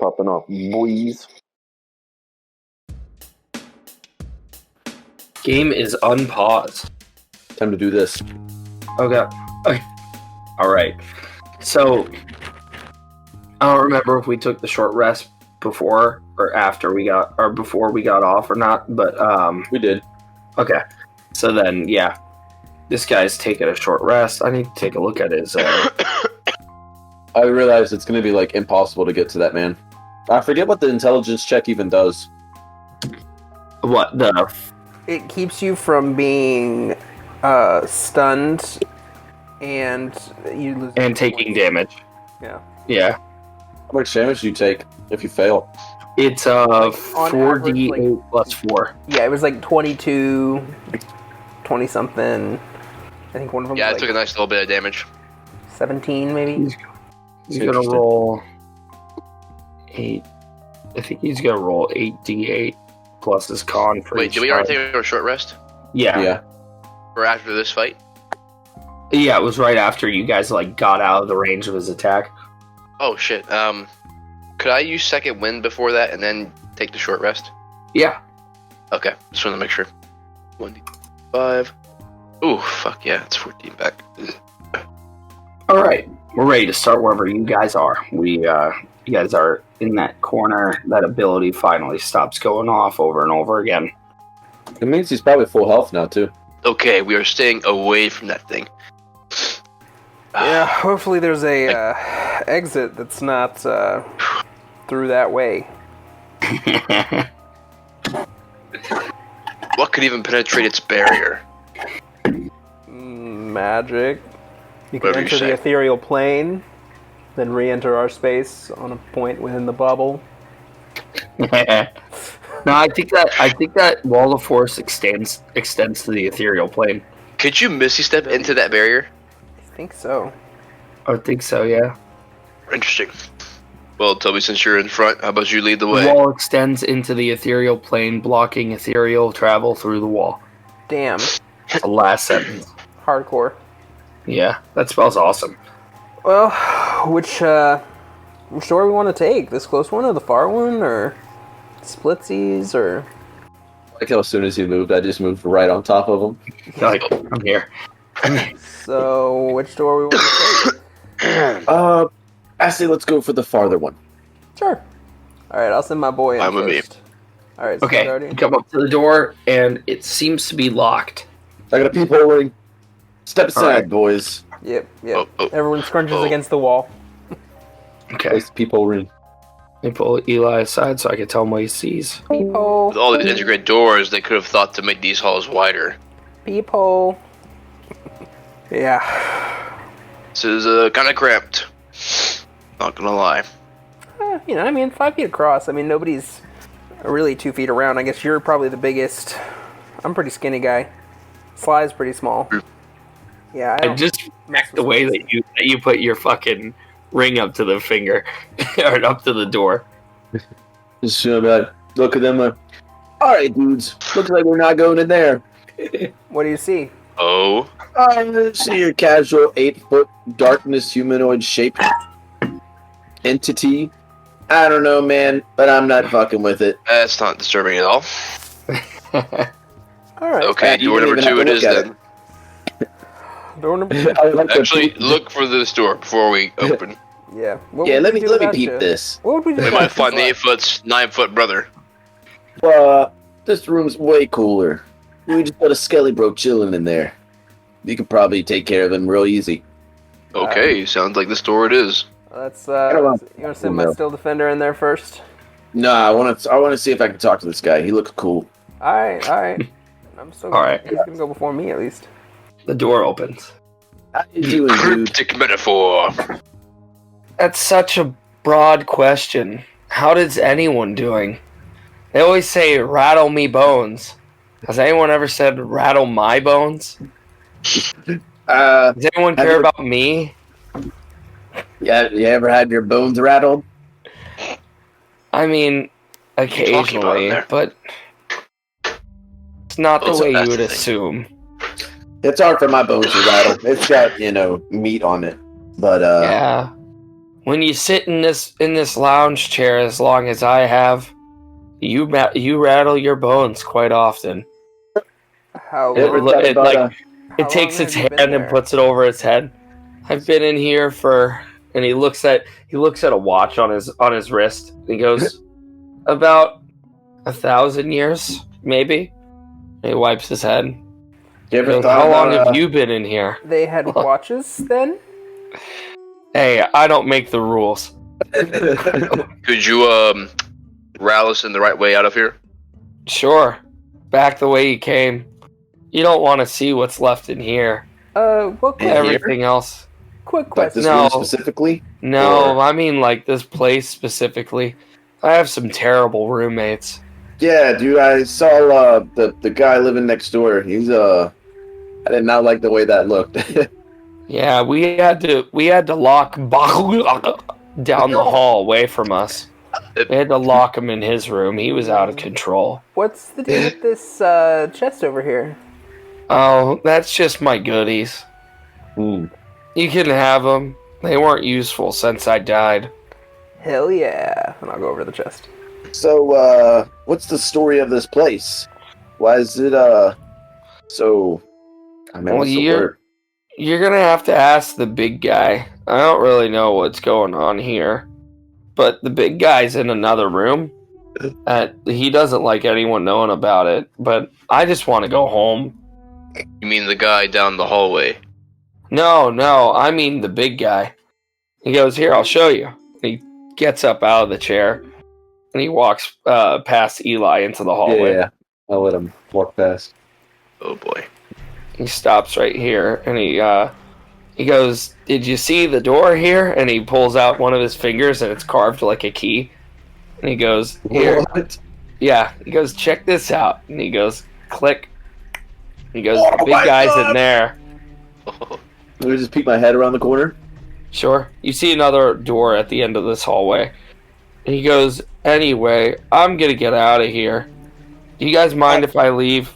popping off, boys. Game is unpaused. Time to do this. Okay. All right. So I don't remember if we took the short rest before or after we got, or before we got off or not, but we did. Okay. So then, yeah, this guy's taking a short rest. I need to take a look at his. I realize it's going to be like impossible to get to that man. I forget what the intelligence check even does. What the? It keeps you from being stunned, and you lose. And taking damage. Yeah. Yeah. How much damage do you take if you fail? It's on 4d8 average, plus 4. Yeah, it was like 22, 20 something. I think one of them. Yeah, was I took a nice little bit of damage. 17 maybe. He's gonna roll 8. I think he's gonna roll 8d8 plus his con for Wait, each did we already side. take a short rest? Yeah. Yeah. Or after this fight? Yeah, it was right after you guys like got out of the range of his attack. Oh shit. Could I use second wind before that and then take the short rest? Yeah. Okay, just want to make sure. 1d5. Ooh, fuck yeah, it's 14 back. All right, we're ready to start wherever you guys are. You guys are in that corner. That ability finally stops going off over and over again. It means he's probably full health now, too. Okay, we are staying away from that thing. Yeah, hopefully there's a exit that's not through that way. What could even penetrate its barrier? Magic. You can Whatever you enter the say. ethereal plane, then re-enter our space on a point within the bubble. No, I think that wall of force extends to the ethereal plane. Could you Misty Step into that barrier? I think so. I think so, yeah. Interesting. Well, Toby, since you're in front, how about you lead the The way? wall extends into the ethereal plane, blocking ethereal travel through the wall. Damn. The last sentence. Hardcore. Yeah, that spell's awesome. Well, which door we want to take? This close one or the far one, or splitsies, or... Like how as soon as he moved, I just moved right on top of him. You're like, I'm here. So, which door we want to take? I say let's go for the farther one. Sure. Alright, I'll send my boy in I'm with me. first. Alright, so Okay, Guardian. you come up to the door, and it seems to be locked. I got a peephole ring. Step aside, Alright. boys. Yep. Oh. Everyone scrunches Oh. against the wall. Okay, Place the peephole ring. let me pull Eli aside so I can tell him what he sees. Peephole. With all these integrated doors, they could have thought to make these halls wider. Peephole. Yeah. This is kind of cramped. Not gonna lie. 5 feet across. I mean, nobody's really 2 feet around. I guess you're probably the biggest. I'm a pretty skinny guy. Sly's pretty small. Yeah, I just the way that you put your fucking ring up to the finger, or up to the door. Just look at them. All right, dudes. Looks like we're not going in there. What do you see? Oh. I see your casual 8-foot darkness humanoid shaped entity. I don't know, man, but I'm not fucking with it. That's not disturbing at all. All right. Okay, You door didn't number even have 2 it to is look at then. Door number 2. I like to Actually, peep- look for this door before we open. Yeah. What Yeah, would let we me do without peep you? this. What would we do? We without might find the Sly? 9-foot brother. This room's way cooler. We just got a skelly bro chilling in there. You could probably take care of him real easy. Okay, sounds like this door it is. Let's. don't know. You want to send my still defender in there first? No, I want to see if I can talk to this guy. He looks cool. All right. I'm still. All right. He's gonna go before me at least. The door opens. How you doing, dude? Cryptic metaphor. That's such a broad question. How is anyone doing? They always say, rattle me bones. Has anyone ever said, rattle my bones? Does anyone care about me? Yeah, you ever had your bones rattled? I mean, occasionally, there? but it's not the Oh, so way you that's would the thing. assume. It's hard for my bones to rattle. It's got, meat on it. But, Yeah. when you sit in this lounge chair as long as I have, you rattle your bones quite often. How You ever long? thought about It takes its have you been hand and there? puts it over its head. I've been in here and he looks at a watch on his wrist. And he goes, about 1,000 years, maybe. And he wipes his head. you He ever goes, thought how about, long have you been in here? They had watches then? Hey, I don't make the rules. Could you rally us in the right way out of here? Sure, back the way you came. You don't want to see what's left in here. What In Everything else. quick like question. this room specifically? No, Or- I mean like this place specifically. I have some terrible roommates. Yeah, dude, I saw the guy living next door. He's I did not like the way that looked. Yeah, we had to lock down the hall away from us. We had to lock him in his room. He was out of control. What's the deal with this chest over here? Oh, that's just my goodies. Hmm. You can have them. They weren't useful since I died. Hell yeah. And I'll go over to the chest. So, what's the story of this place? Why is it so? I mean, Well, what's the you're- word? You're gonna have to ask the big guy. I don't really know what's going on here. But the big guy's in another room. He doesn't like anyone knowing about it. But I just want to go home. You mean the guy down the hallway? No, I mean the big guy. He goes, here, I'll show you. He gets up out of the chair. And he walks past Eli into the hallway. Yeah, I'll let him walk past. Oh boy. He stops right here, and he goes, did you see the door here? And he pulls out one of his fingers, and it's carved like a key. And he goes, here. What? Yeah. He goes, check this out. And he goes, click. He goes, Oh the big my guy's God! in there. Let me just peek my head around the corner. Sure. You see another door at the end of this hallway. And he goes, anyway, I'm going to get out of here. Do you guys mind if I leave?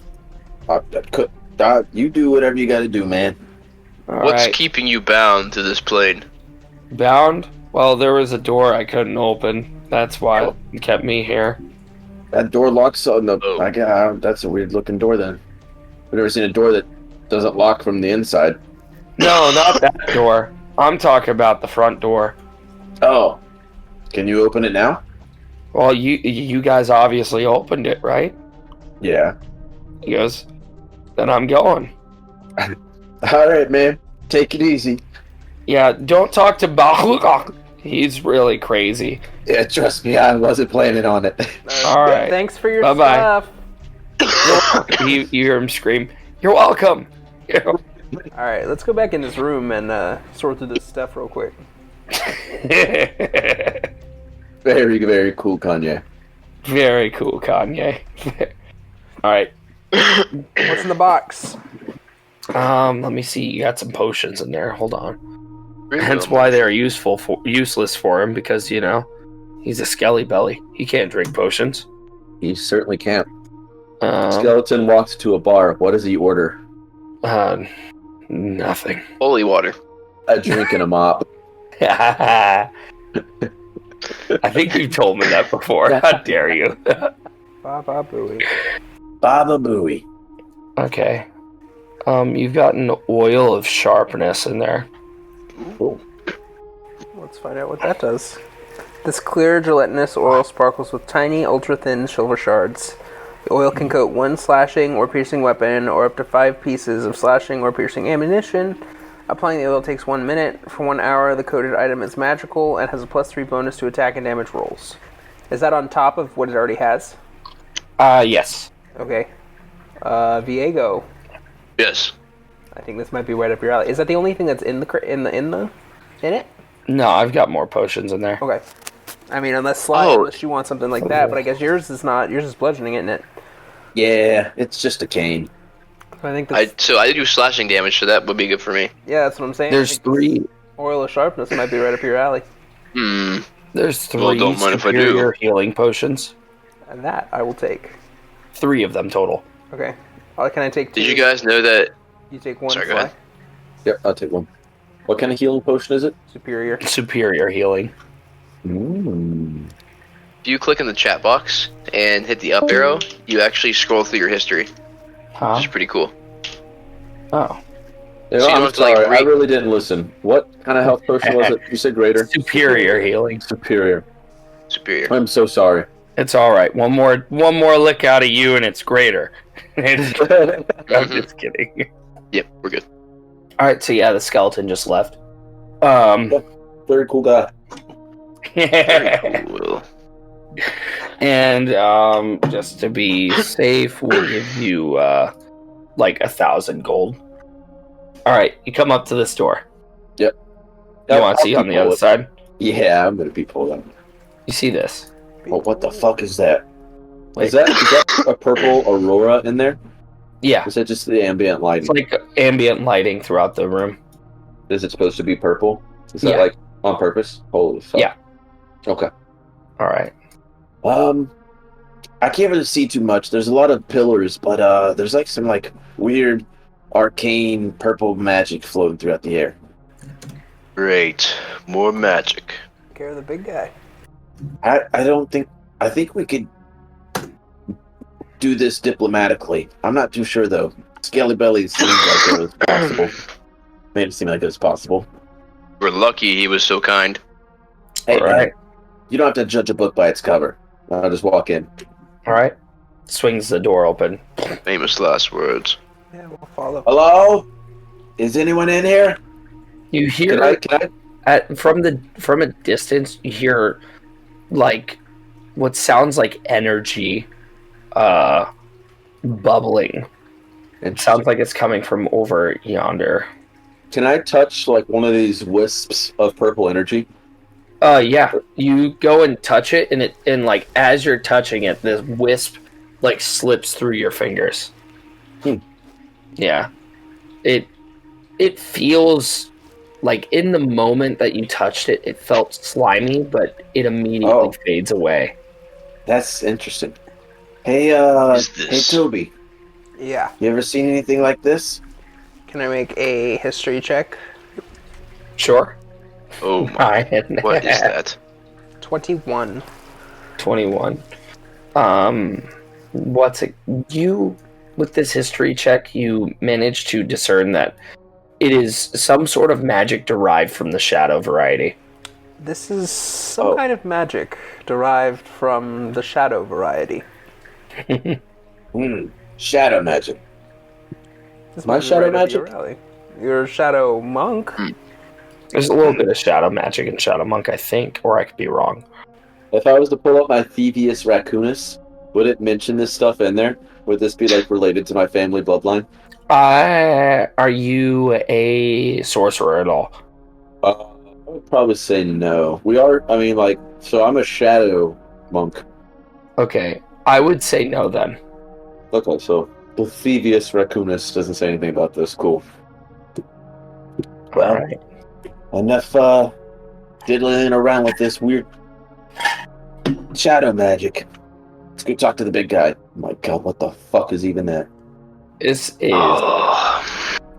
You do whatever you got to do, man. All What's right. keeping you bound to this plane? Bound? Well, there was a door I couldn't open. That's why it kept me here. That door locks on the. Oh. That's a weird looking door. Then I've never seen a door that doesn't lock from the inside. No, not that door. I'm talking about the front door. Oh, can you open it now? Well, you guys obviously opened it, right? Yeah. He goes, then I'm going. All right, man. Take it easy. Yeah, don't talk to Bahugak. He's really crazy. Yeah, trust me, I wasn't planning on it. All right. Thanks for your Bye-bye. stuff. you hear him scream, you're welcome. Alright, let's go back in this room and sort through this stuff real quick. Very, very cool, Kanye. Very cool, Kanye. All right. What's in the box? Let me see. You got some potions in there. Hold on. Hence why they're useless for him, because he's a skelly belly. He can't drink potions. He certainly can't. Skeleton walks to a bar. What does he order? Nothing. Holy water. A drink and a mop. I think you told me that before. How dare you? Baba Booey. Baba Booey. Okay. You've got an oil of sharpness in there. Cool. Let's find out what that does. This clear gelatinous oil sparkles with tiny, ultra-thin silver shards. The oil can coat one slashing or piercing weapon, or up to 5 pieces of slashing or piercing ammunition. Applying the oil takes 1 minute. For 1 hour, the coated item is magical and has a +3 bonus to attack and damage rolls. Is that on top of what it already has? Yes. Okay. Viego. Yes. I think this might be right up your alley. Is that the only thing that's in it? No, I've got more potions in there. Okay. I mean, unless you want something like that, but I guess yours is not. Yours is bludgeoning, isn't it? Yeah, it's just a cane. I think that's, So I do slashing damage, so that would be good for me. yeah, that's what I'm saying. There's I think 3. oil of sharpness might be right up your alley. Hmm. There's 3 Well, don't mind if I do. superior healing potions. And that I will take. 3 of them total. Okay. Can I take 2? Did you guys know that? You take 1. Sorry, go Sly? ahead. Yep, I'll take one. What kind of healing potion is it? Superior. Superior healing. If you click in the chat box and hit the up arrow, you actually scroll through your history, which Huh? is pretty cool. Oh. Yeah, So you don't I'm have to, like, sorry, I read- really didn't listen. What kind of health potion was it? You said greater? Superior healing. Superior. Superior. I'm so sorry. It's all right. One more lick out of you, and it's greater. I'm just kidding. Yep, we're good. All right, so yeah, the skeleton just left. Very cool guy. Very cool. And just to be safe, we'll give you like 1,000 gold. All right, you come up to this door. Yep. You want to see on the other side? Yeah, I'm gonna be pulled up. You see this? Oh, what the fuck is that? Wait. Is that a purple aurora in there? Yeah, Is that just the ambient lighting? it's like ambient lighting throughout the room. Is it supposed to be purple? Is that Yeah. like on purpose? Holy fuck. Yeah. Okay. All right. I can't really see too much. There's a lot of pillars, but there's like some like weird arcane purple magic floating throughout the air. Great. More magic. Take care of the big guy. I think we could do this diplomatically. I'm not too sure though. Scaly Belly seems like it was possible. Made it seem like it was possible. We're lucky he was so kind. Hey, All right. you don't have to judge a book by its cover. I'll just walk in. All right. Swings the door open. Famous last words. Yeah, we'll follow. Hello? Is anyone in here? You hear Can I? from a distance. You hear like what sounds like energy, bubbling. It sounds like it's coming from over yonder. Can I touch like one of these wisps of purple energy? Yeah. You go and touch it, and like as you're touching it, this wisp like slips through your fingers. Yeah. It feels like in the moment that you touched it, it felt slimy, but it immediately fades away. That's interesting. Hey, Is hey this- Toby, Yeah. you ever seen anything like this? Can I make a history check? Sure. Oh my. Fine. What is that? 21. 21. What's it? You, with this history check, you managed to discern that it is some sort of magic derived from the shadow variety. This is some kind of magic derived from the shadow variety. Shadow magic. This My might be shadow right up magic? your alley. You're a shadow monk. There's a little bit of shadow magic in Shadow Monk, I think, or I could be wrong. If I was to pull up my Thievius Raccoonus, would it mention this stuff in there? Would this be like related to my family bloodline? Are you a sorcerer at all? I would probably say no. We are. I mean, like, so I'm a shadow monk. Okay, I would say no then. Okay, so the Thievius Raccoonus doesn't say anything about this. Cool. Well, Alright. enough diddling around with this weird shadow magic. Let's go talk to the big guy. Oh my god, what the fuck is even that? This is. Oh.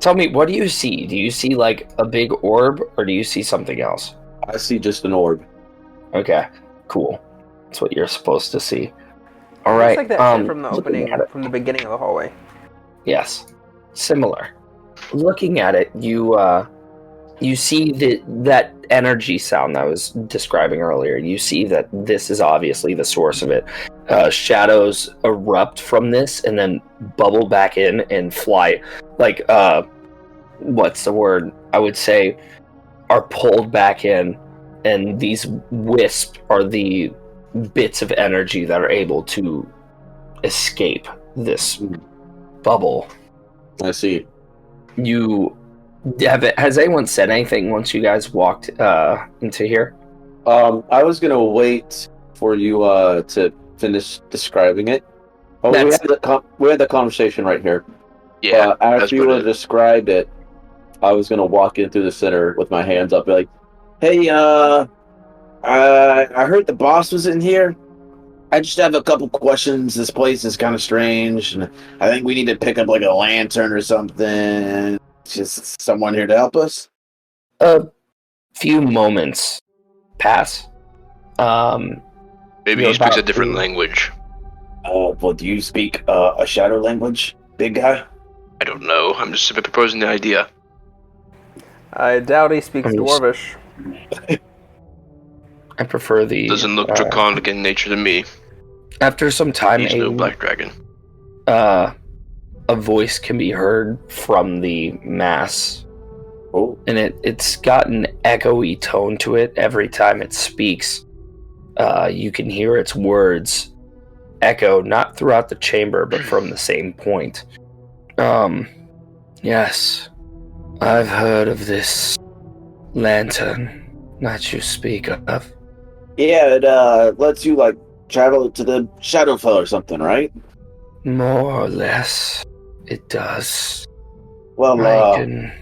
Tell me, what do you see? Do you see like a big orb, or do you see something else? I see just an orb. Okay, cool. That's what you're supposed to see. All It's right. like that shit from the looking opening, at it- from the beginning of the hallway. Yes, similar. Looking at it, you see that energy sound that I was describing earlier. You see that this is obviously the source of it. Shadows erupt from this and then bubble back in and fly. Like, what's the word? I would say are pulled back in, and these wisps are the bits of energy that are able to escape this bubble. I see. Has anyone said anything once you guys walked into here? I was gonna wait for you to finish describing it. Oh, we had the conversation right here. Yeah. that's After you what would it- described it, I was gonna walk in through the center with my hands up, be like, "Hey, I heard the boss was in here. I just have a couple questions. This place is kind of strange, and I think we need to pick up like a lantern or something. Just someone here to help us." A few moments pass. Maybe You're he speaks a about different to- language. Well, do you speak a shadow language, big guy? I don't know. I'm just simply proposing the idea. I doubt he speaks I'm just- Dwarvish. I prefer the. Doesn't look draconic in nature to me. After some time, He's no black dragon. a voice can be heard from the mass, Oh, and it's got an echoey tone to it every time it speaks. You can hear its words echo not throughout the chamber, but from the same point. Yes, I've heard of this lantern that you speak of. yeah, it lets you like travel to the Shadowfell or something, right? More or less, it does. Well, I can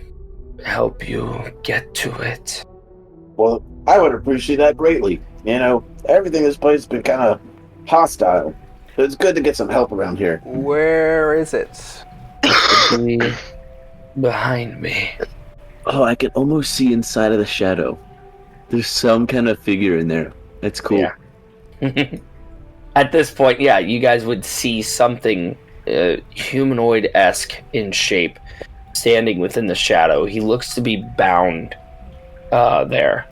help you get to it. well, I would appreciate that greatly. You know, everything in this place has been kind of hostile. It's good to get some help around here. Where is it? Be behind me. Oh, I can almost see inside of the shadow. There's some kind of figure in there. That's cool. Yeah. At this point, yeah, you guys would see something humanoid-esque in shape standing within the shadow. He looks to be bound there.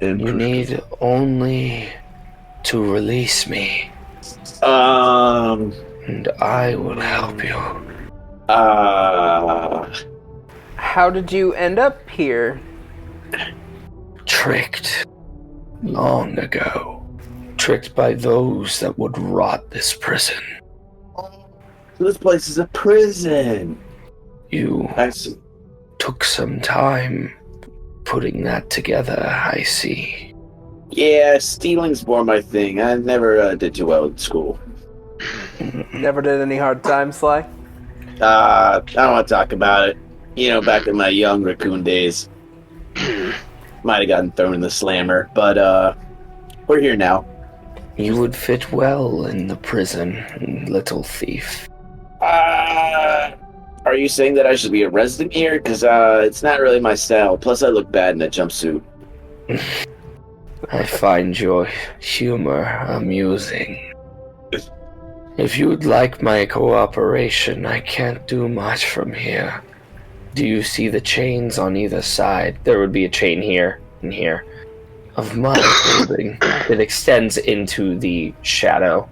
You need only to release me, and I will help you. How did you end up here? Tricked long ago. Tricked by those that would rot this prison. This place is a prison. You I see. took some time putting that together, I see. Yeah, stealing's more my thing. I never did too well in school. Never did any hard time, Sly? I don't want to talk about it. You know, back in my young raccoon days. Might have gotten thrown in the slammer, but we're here now. You would fit well in the prison, little thief. Are you saying that I should be a resident here? Because it's not really my style. Plus, I look bad in a jumpsuit. I find your humor amusing. If you would like my cooperation, I can't do much from here. Do you see the chains on either side? There would be a chain here and here of my building that extends into the shadow.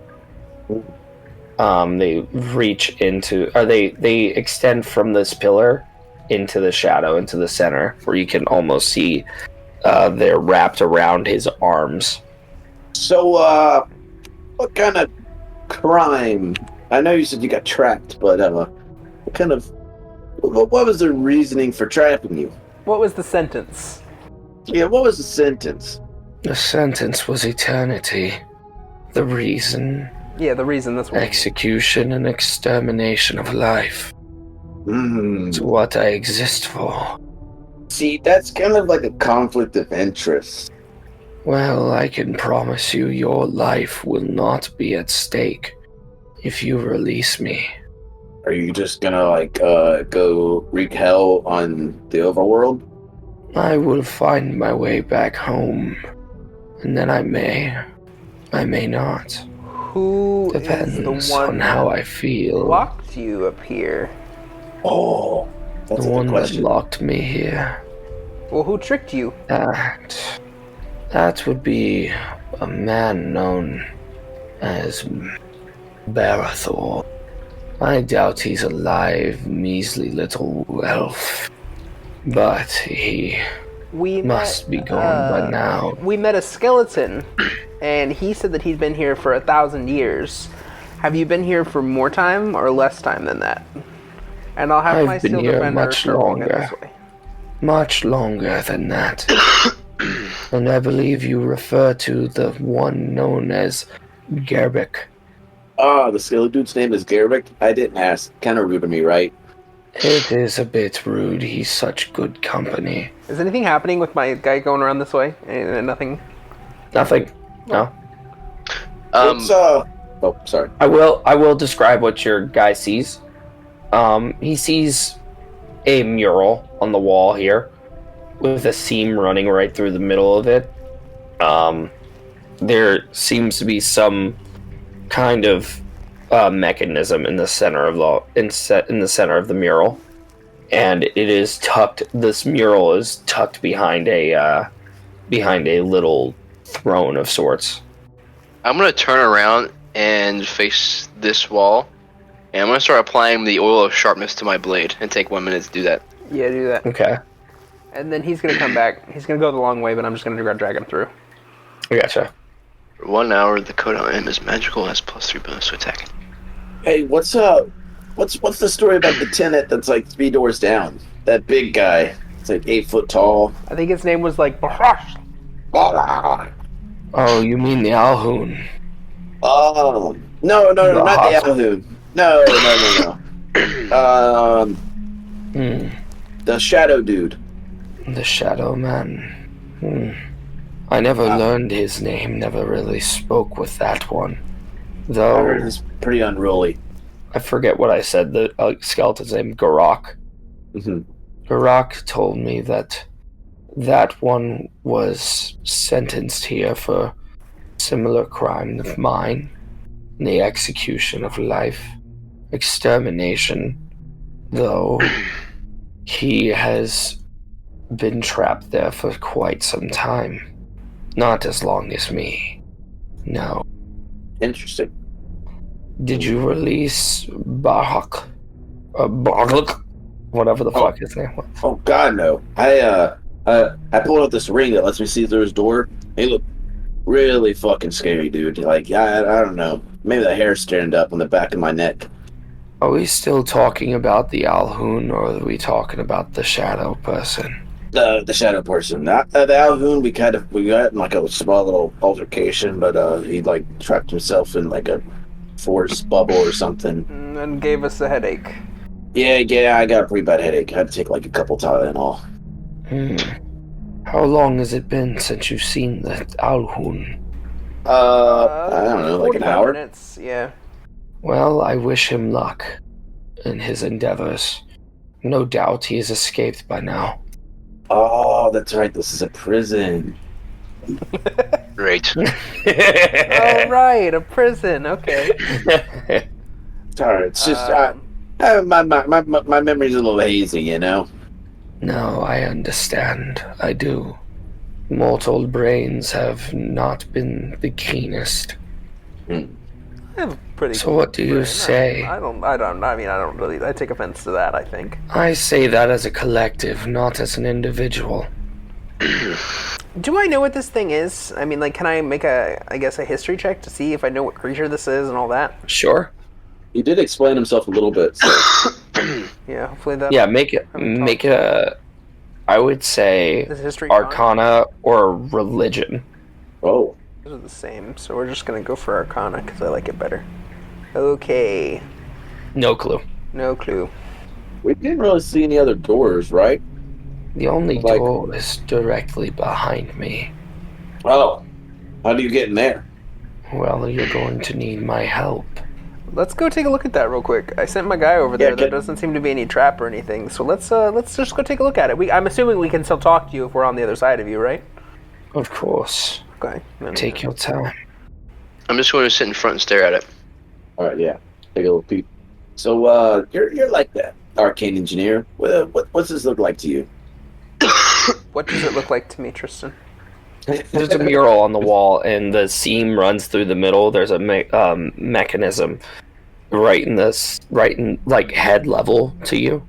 They reach into, or they extend from this pillar into the shadow, into the center, where you can almost see they're wrapped around his arms. So, what kind of crime? I know you said you got trapped, but what was the reasoning for trapping you? What was the sentence? Yeah, what was the sentence? The sentence was eternity. The reason, Yeah, the reason this one. execution and extermination of life. It's what I exist for. See, that's kind of like a conflict of interest. Well, I can promise you your life will not be at stake if you release me. Are you just gonna go wreak hell on the overworld? I will find my way back home, and then I may not. Who is Depends the one on how that I feel. locked you up here? Oh, that's The a one good that question. locked me here. Well, who tricked you? That would be a man known as Barathor. I doubt he's alive, measly little elf. But he must be gone by now. We met a skeleton, and he said that he'd been here for 1,000 years. Have you been here for more time or less time than that? And I'll have I've my been steel here defender much start walking longer. this way. Much longer than that. And I believe you refer to the one known as Gerbeck. Oh, the skeleton dude's name is Garrick? I didn't ask. Kind of rude of me, right? It is a bit rude. He's such good company. Is anything happening with my guy going around this way? Nothing. Nothing. No. It's, oh, sorry. I will describe what your guy sees. He sees a mural on the wall here. with a seam running right through the middle of it. There seems to be some kind of mechanism in the center of the mural, and it is tucked. This mural is tucked behind a little throne of sorts. I'm gonna turn around and face this wall, and I'm gonna start applying the oil of sharpness to my blade, and take 1 minute to do that. Yeah, do that. Okay, And then he's gonna come back. He's gonna go the long way, but I'm just gonna drag him through. I gotcha. For 1 hour, the code on him is magical, has +3 bonus to attack. Hey, what's the story about the tenant that's like 3 doors down? That big guy. It's like 8 foot tall. I think his name was like Barash. Oh, you mean the Alhoon? Oh, no, not the Alhoon. No. The Shadow Dude. The Shadow Man. I never learned his name, never really spoke with that one. I Though, heard he's pretty unruly. I forget what I said, the skeleton's name, Garak. Mm-hmm. Garak told me that one was sentenced here for similar crime of mine, the execution of life, extermination, though he has been trapped there for quite some time. Not as long as me. No. Interesting. Did you release Barak? Barak? Whatever the fuck his name was. Oh God, no! I pulled out this ring that lets me see through his door. He looked really fucking scary, dude. Like, I don't know. Maybe the hair standing up on the back of my neck. Are we still talking about the Alhoon, or are we talking about the shadow person? The shadow person. Not the Alhoon. We got in like a small little altercation, but he like trapped himself in like a force bubble or something. And gave us a headache. Yeah, I got a pretty bad headache. I had to take like a couple Tylenol. How long has it been since you've seen the Alhoon? I don't know, like an 45 hour? minutes, yeah. Well, I wish him luck in his endeavors. No doubt he has escaped by now. Oh, that's right. This is a prison. Great. Oh, right, a prison, okay. Sorry, it's just my memory's a little hazy, you know. No, I understand. I do. Mortal brains have not been the keenest. I have pretty So what do you brain. say? I don't really, I take offense to that, I think. I say that as a collective, not as an individual. Do I know what this thing is? I mean, like, can I make a history check to see if I know what creature this is and all that? Sure. He did explain himself a little bit. So. Yeah, hopefully that. Yeah, make a, I would say, Is history Arcana or religion. Oh. Those are the same, so we're just gonna go for Arcana because I like it better. Okay, No clue. no clue. We didn't really see any other doors, right? The only Like- door is directly behind me. Oh. How do you get in there? Well, you're going to need my help. Let's go take a look at that real quick. I sent my guy over there. Yeah, There good. doesn't seem to be any trap or anything. So let's just go take a look at it. I'm assuming we can still talk to you if we're on the other side of you, right? Of course. Okay. Take your time. I'm just going to sit in front and stare at it. All right, yeah. Take a little peek. So, you're like that arcane engineer. What's this look like to you? What does it look like to me, Tristan? There's a mural on the wall, and the seam runs through the middle. There's a mechanism right in like head level to you.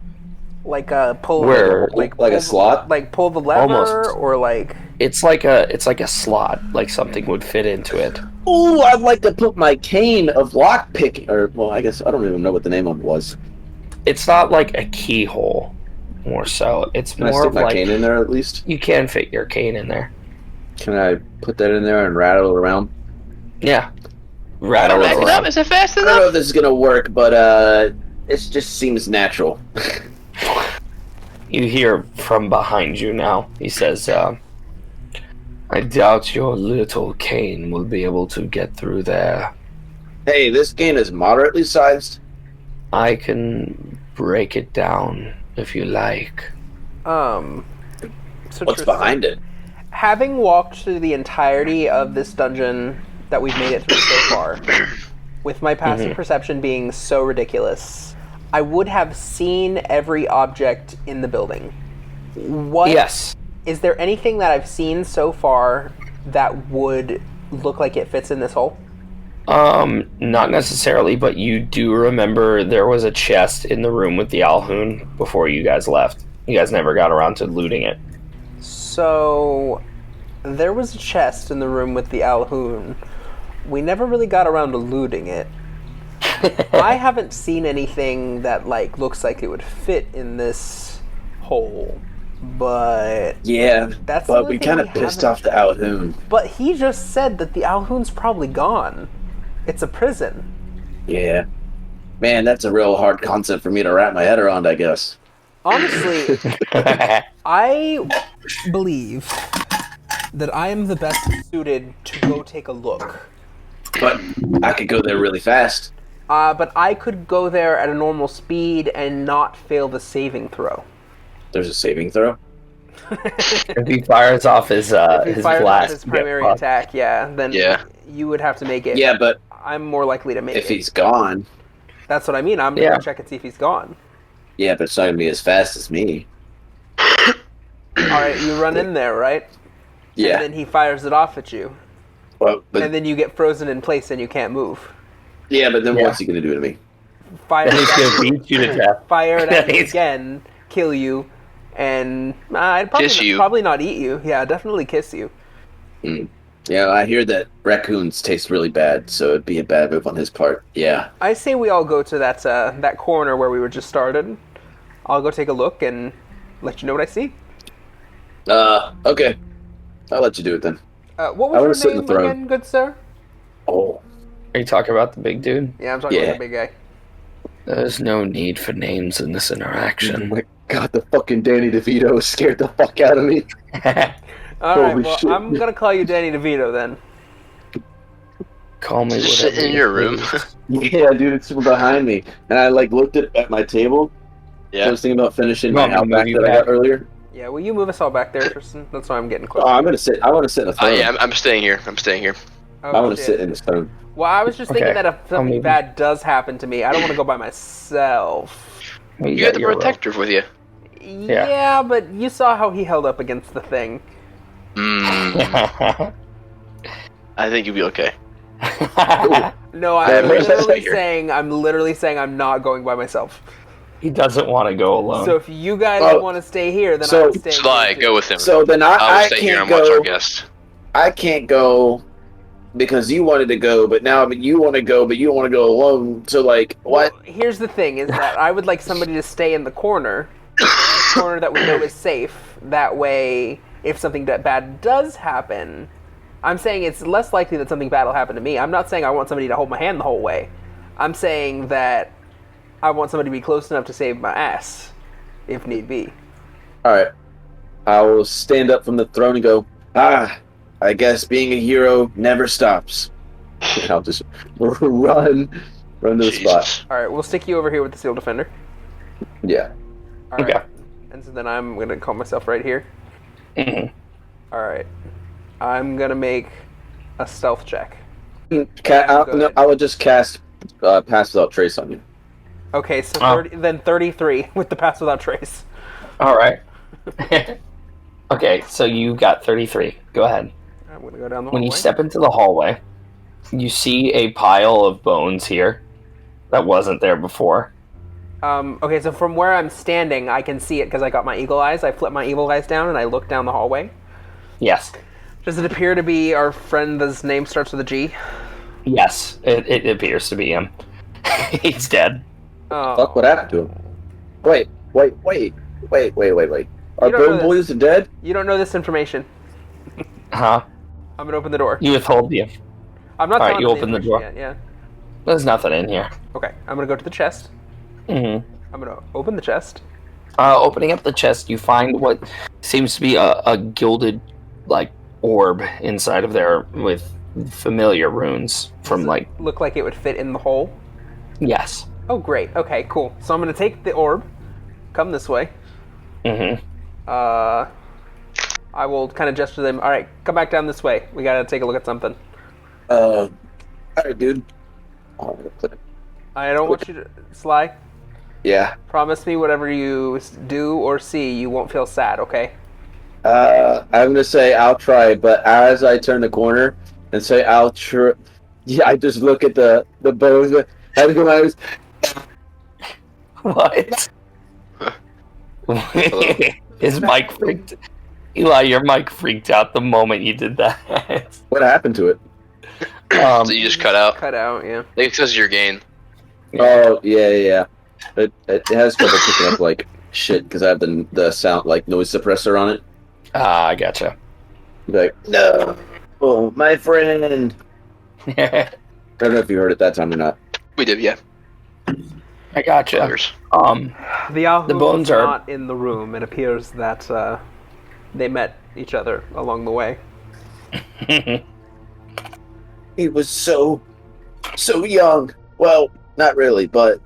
Like pull Where- like pull a slot? Like pull the lever, Almost. or like. It's like a slot, like something would fit into it. Ooh, I'd like to put my cane of lock picking, or well, I guess I don't even know what the name of it was. It's not like a keyhole, more so. It's Can I more stick of my like cane in there at least? you can fit your cane in there. Can I put that in there and rattle it around? Yeah, I rattle don't it know. around. Is it fast I don't know enough? if this is gonna work, but it just seems natural. You hear from behind you now. He says, I doubt your little cane will be able to get through there. Hey, this cane is moderately sized. I can break it down if you like. So What's Tristan, behind it? having walked through the entirety of this dungeon that we've made it through so far, with my passive perception being so ridiculous, I would have seen every object in the building. What? Yes. Is there anything that I've seen so far that would look like it fits in this hole? Not necessarily, but you do remember there was a chest in the room with the Alhoon before you guys left. You guys never got around to looting it. So, there was a chest in the room with the Alhoon. We never really got around to looting it. I haven't seen anything that looks like it would fit in this hole, but Yeah, that's the but only we thing kind we of pissed haven't- off the Alhoon. But he just said that the Alhoon's probably gone. It's a prison. Yeah. Man, that's a real hard concept for me to wrap my head around, I guess. Honestly, I believe that I am the best suited to go take a look. But I could go there really fast. But I could go there at a normal speed and not fail the saving throw. There's a saving throw. If he fires off his If he his fires off blast, his primary attack, then Yeah. you would have to make it. Yeah, but I'm more likely to make if it. he's gone, That's what I mean. I'm Yeah. gonna check and see if he's gone. yeah, but it's not gonna be as fast as me. Alright, you run in there, right? Yeah. And then he fires it off at you. Well, but And then you get frozen in place and you can't move. yeah, but then Yeah. what's he gonna do to me? Fire Then he's it gonna beat you to death. fire it at you He's- again, kill you, and I'd probably, Kiss you. probably not eat you. Yeah, definitely kiss you. Yeah, I hear that raccoons taste really bad, so it'd be a bad move on his part. Yeah. I say we all go to that corner where we were just started. I'll go take a look and let you know what I see. Okay. I'll let you do it then. What I wanna was sit your in name the throne. again, good sir? Oh. Are you talking about the big dude? Yeah, I'm talking Yeah. about the big guy. There's no need for names in this Oh interaction. my god, the fucking Danny DeVito scared the fuck out of me. All right, Holy well, shit. I'm gonna call you Danny DeVito then. Call me Just whatever sit in you your room. please. Yeah, dude, it's behind me. And I looked at my table. So I Yeah. was thinking about finishing You my want me to outback move you that I got back? earlier. Yeah, will you move us all back there, Tristan? That's why I'm getting close. Oh, I want to sit in the throne. Yeah, I'm staying here. I'm staying here. Oh, I want to shit. sit in the throne. Well, I was just thinking Okay, that if I'll something move bad does happen to me, I don't want to go by myself. Well, You got the your rope. protector with you. Yeah, but you saw how he held up against the thing. I think you'll be okay. No, I I'm have no literally figure. saying I'm not going by myself. He doesn't want to go alone. So if you guys Well, want to stay here, then so- I'm staying Sly, here too. go with him. So then I'll I stay here can't and watch our go. guest. I can't go because you wanted to go, but now you want to go, but you don't want to go alone. So what? Well, here's the thing: is that I would like somebody to stay in the corner that we know is safe. That way, if something bad does happen, I'm saying it's less likely that something bad will happen to me. I'm not saying I want somebody to hold my hand the whole way. I'm saying that I want somebody to be close enough to save my ass, if need be. All right. I will stand up from the throne and go. I guess being a hero never stops. And I'll just run to the spot. Jesus. All right, we'll stick you over here with the Seal Defender. Yeah. All right. Okay. And so then I'm gonna call myself right here. Mhm. All right. I'm gonna make a stealth check. No, ahead. I would just cast Pass Without Trace on you. Okay, so Oh. 33 with the pass without trace. All right. Okay, so you got 33. Go ahead. I'm gonna go down the When hallway. you step into the hallway, you see a pile of bones here that wasn't there before. Okay, so from where I'm standing, I can see it because I got my eagle eyes. I flip my eagle eyes down and I look down the hallway. Yes. Does it appear to be our friend whose name starts with a G? Yes, it appears to be him. He's dead. Oh. Fuck, what happened to him? Wait. Our You don't know bone this. boys are dead? You don't know this information. Huh? I'm gonna open the door. You withhold the... I'm not All right, telling you the open the information door. yet, yeah. There's nothing in here. Okay, I'm gonna go to the chest. hmm I'm gonna open the chest. Opening up the chest, you find what seems to be a gilded, orb inside of there with familiar runes from, Look like it would fit in the hole. Yes. Oh, great. Okay, cool. So I'm gonna take the orb. Come this way. hmm I will kind of gesture to them. All right, come back down this way. We gotta take a look at something. All right, dude. I don't want you to Sly. Yeah. Promise me whatever you do or see, you won't feel sad. Okay? I'm gonna say I'll try, but as I turn the corner and say I'll try, yeah, I just look at the bones. What? His mic freaked. Eli, your mic freaked out the moment you did that. What happened to it? So you just cut out. Cut out. Yeah. I think it's because of your gain. Oh yeah. It has trouble picking up like shit because I have the sound like noise suppressor on it. Ah, I gotcha. Like no, oh my friend. I don't know if you heard it that time or not. We did, yeah. I gotcha. Others. The Yahoo The bones was are- not in the room. It appears that they met each other along the way. He was so young. Well, not really, but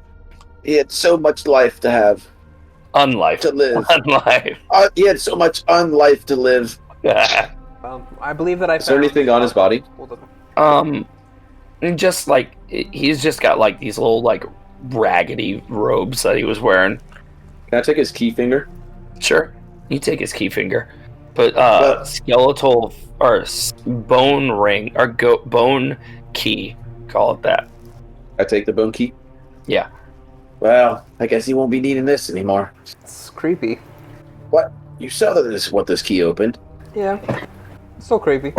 he had so much life to have Unlife. to live. Unlife. He had so much unlife to live. I believe that I Is there found... anything on his body? Hold on. And just like he's just got like these little like raggedy robes that he was wearing. Can I take his key finger? Sure, you take his key finger, but But- skeletal or bone ring or bone key, call it that. I take the bone key. Yeah. Well, I guess he won't be needing this anymore. It's creepy. What? You saw that this is what this key opened. Yeah. Still creepy.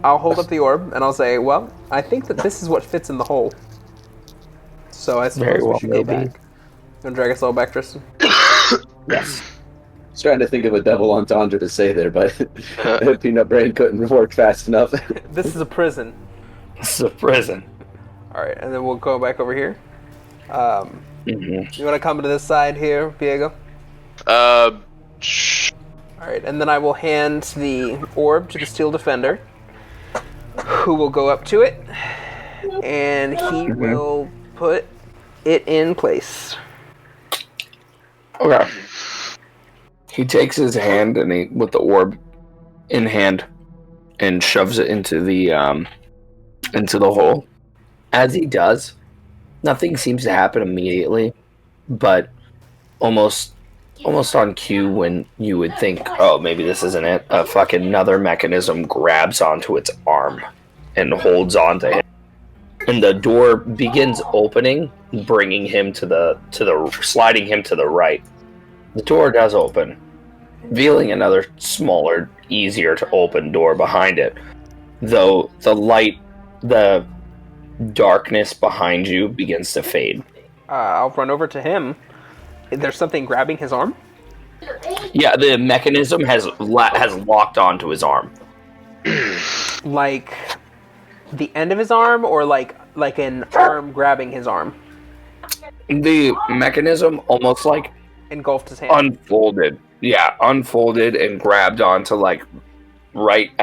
I'll hold up the orb and I'll say, well, I think that this is what fits in the hole. So I suppose Very we well, should go maybe. back. You want to drag us all back, Tristan? Yes. I was trying to think of a double entendre to say there, but peanut brain couldn't work fast enough. This is a prison. This is a prison. Alright, and then we'll go back over here. Mm-hmm. You want to come to this side here, Diego? Alright, and then I will hand the orb to the Steel Defender, who will go up to it, and he will put it in place. Okay. He takes his hand and he with the orb in hand and shoves it into the hole. As he does, nothing seems to happen immediately, but almost on cue when you would think, oh, maybe this isn't it, a fucking another mechanism grabs onto its arm and holds onto him. And the door begins opening, bringing him sliding him to the right. The door does open, revealing another smaller, easier to open door behind it. Though the darkness behind you begins to fade. I'll run over to him. There's something grabbing his arm? Yeah, the mechanism has locked onto his arm. Like the end of his arm, or like an arm grabbing his arm? The mechanism almost like Engulfed his hand. unfolded. Yeah, unfolded and grabbed onto like right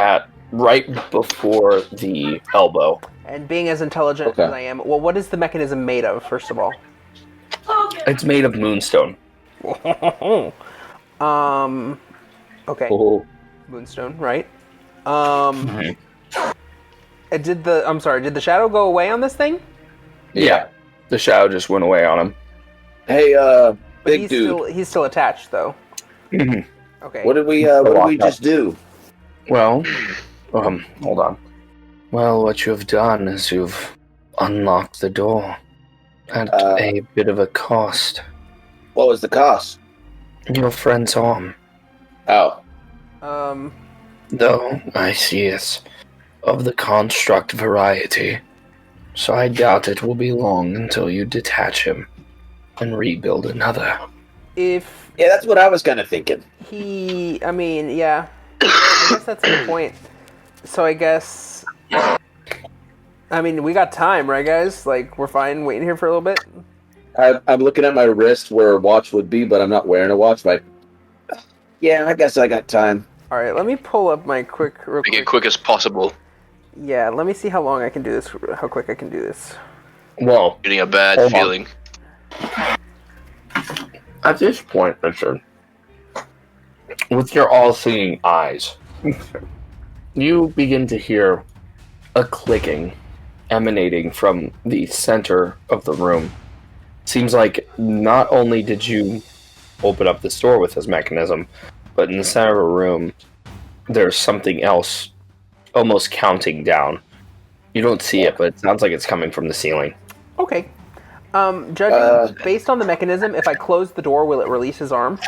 before the elbow. And being as intelligent Okay. as I am, well, what is the mechanism made of, first of all? It's made of moonstone. Okay. Oh, Moonstone, right? Did the shadow go away on this thing? Yeah, the shadow just went away on him. hey, But big he's dude. he's still attached, though. Mhm. Okay. What did we just do? Well, hold on. Well, what you have done is you've unlocked the door at a bit of a cost. What was the cost? Your friend's arm, Oh, though I see it's of the construct variety, so I doubt it will be long until you detach him and rebuild another. If yeah, that's what I was kind of thinking. I mean, yeah. I guess that's the point. So I guess... I mean, we got time, right, guys? Like, we're fine waiting here for a little bit? I'm looking at my wrist where a watch would be, but I'm not wearing a watch. But yeah, I guess I got time. Alright, let me pull up my real Make it quick. quick as possible. Yeah, let me see how long I can do this, how quick I can do this. Well, Getting a bad Hold on. feeling. at this point, Richard, with your all-seeing eyes, you begin to hear a clicking emanating from the center of the room. Seems like not only did you open up this door with this mechanism, but in the center of the room, there's something else almost counting down. You don't see it, but it sounds like it's coming from the ceiling. Okay. Judging based on the mechanism, if I close the door, will it release his arm?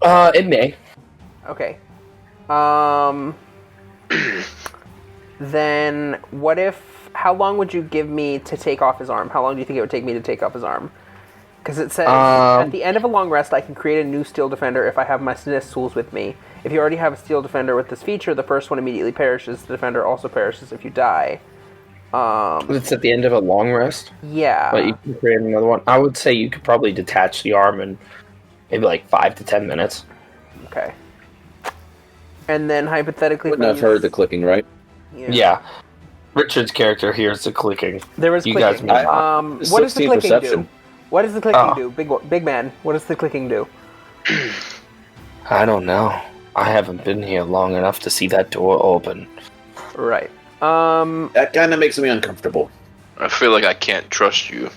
It may. Okay. Then what if... How long would you give me to take off his arm? How long do you think it would take me to take off his arm? Because it says, at the end of a long rest, I can create a new Steel Defender if I have my SNIS tools with me. If you already have a Steel Defender with this feature, the first one immediately perishes. The Defender also perishes if you die. It's at the end of a long rest? Yeah. But you can create another one. I would say you could probably detach the arm in maybe like 5 to 10 minutes. Okay. And then hypothetically... Wouldn't have heard the clicking, right? Yeah. Richard's character hears the clicking. There was You clicking. guys may not. What does the 16 clicking perception. do? What does the clicking do? Big man, what does the clicking do? I don't know. I haven't been here long enough to see that door open. Right. That kind of makes me uncomfortable. I feel like I can't trust you.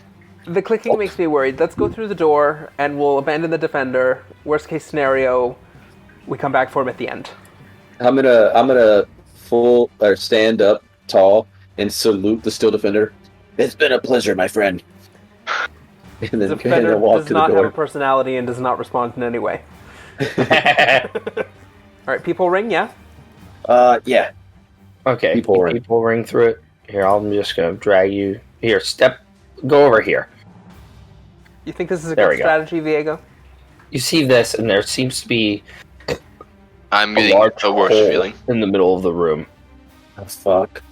The clicking makes me worried. Let's go through the door, and we'll abandon the Defender. Worst case scenario, we come back for him at the end. I'm gonna stand up tall and salute the Steel Defender. It's been a pleasure, my friend. And The then Defender walk does to the not have a door. personality and does not respond in any way. Alright, people ring, yeah? Yeah. Okay, People ring. people ring through it. Here, I'm just gonna drag you. Here, go over here. You think this is a There good we go. strategy, Viego? You see this, and there seems to be I'm a getting large a worse hole feeling. in the middle of the room. Oh, fuck.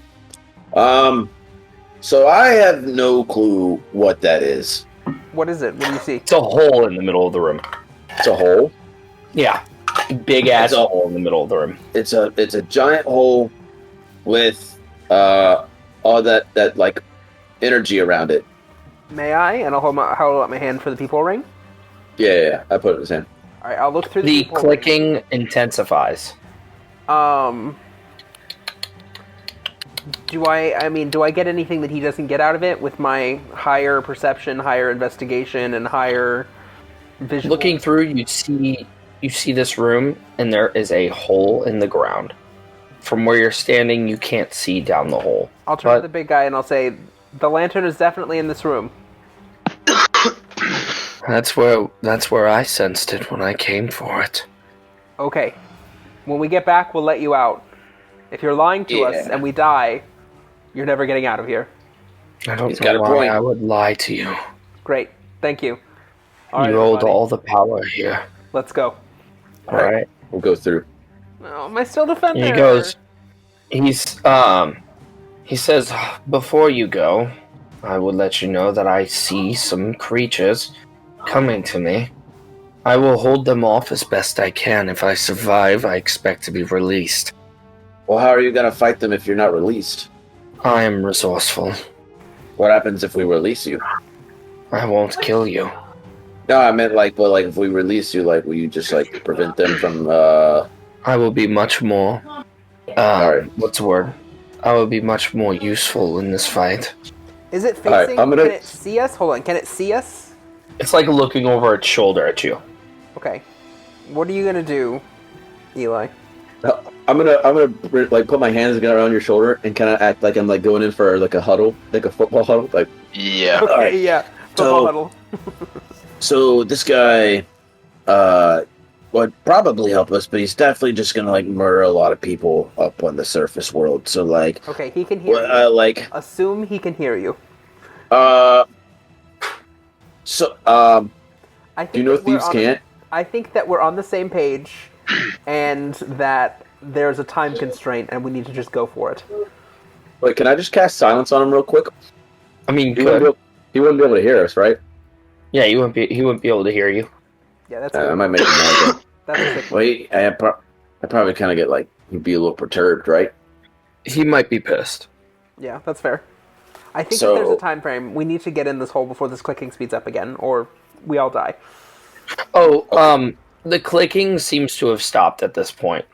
So I have no clue what that is. What is it? What do you see? It's a hole in the middle of the room. It's a hole. Yeah, big ass It's a- hole in the middle of the room. It's a giant hole with all that like energy around it. May I? And I'll hold out my hand for the people ring. Yeah. I put it in his hand. Alright, I'll look through The people ring. clicking intensifies. Do I get anything that he doesn't get out of it with my higher perception, higher investigation, and higher visual? Looking through, you see this room, and there is a hole in the ground. From where you're standing, you can't see down the hole. I'll turn to but- the big guy and I'll say, the lantern is definitely in this room. That's where I sensed it when I came for it. Okay. When we get back, we'll let you out. If you're lying to us Yeah. and we die, you're never getting out of here. I don't He's got know a why point. I would lie to you. Great. Thank you. All right, You hold everybody. all the power here. Let's go. All right. We'll go through. Oh, my Steel Defender! He goes. He says, before you go, I would let you know that I see some creatures coming to me. I will hold them off as best I can. If I survive, I expect to be released. Well, how are you gonna fight them if you're not released? I am resourceful. What happens if we release you? I won't kill you. No, I meant but if we release you, will you just prevent them from? I will be much more. Alright. What's the word? I will be much more useful in this fight. Is it All right, facing? I'm gonna- Can it see us? Hold on. Can it see us? It's like looking over its shoulder at you. Okay. What are you gonna do, Eli? I'm gonna put my hands around your shoulder and kind of act like I'm going in for a huddle, like a football huddle. Yeah. Okay, Alright. yeah. Football huddle. So this guy would probably help us, but he's definitely just gonna murder a lot of people up on the surface world. So Okay, he can hear you. Assume he can hear you. I I think do you know that we're thieves on- can't? I think that we're on the same page, and that there's a time constraint, and we need to just go for it. Wait, can I just cast silence on him real quick? I mean, He wouldn't be able to hear us, right? yeah, he wouldn't be able to hear you. Yeah, that's I might make him mad. that's a sick. Wait, I probably kind of get he'd be a little perturbed, right? He might be pissed. Yeah, that's fair. I think So- if there's a time frame, we need to get in this hole before this clicking speeds up again, or we all die. Oh, The clicking seems to have stopped at this point.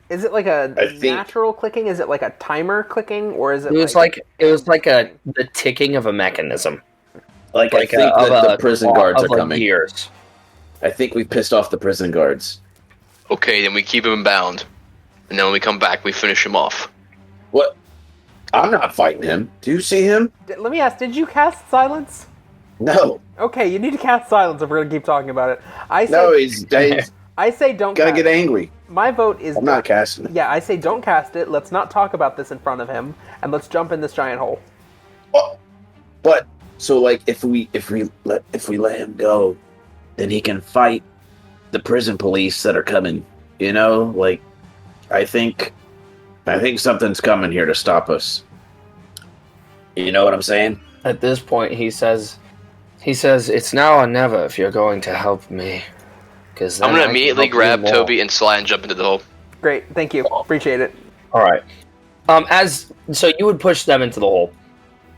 Is it like a I think- natural clicking? Is it like a timer clicking, or is it? It was like the ticking of a mechanism. Like I think of that the prison guards are coming. Gears. I think we pissed off the prison guards. Okay, then we keep him bound, and then when we come back, we finish him off. What? I'm not fighting him. Do you see him? Let me ask: did you cast silence? No. Okay, you need to cast silence if we're gonna keep talking about it. I say, No, he's I say don't. gotta cast get angry. My vote is. I'm not casting it. Yeah, I say don't cast it. Let's not talk about this in front of him, and let's jump in this giant hole. Oh, but so like if we let him go, then he can fight the prison police that are coming. You know, like I think something's coming here to stop us. You know what I'm saying? At this point, he says, "It's now or never if you're going to help me." Because I'm gonna immediately grab Toby and Sly and jump into the hole. Great, thank you, appreciate it. All right. So you would push them into the hole,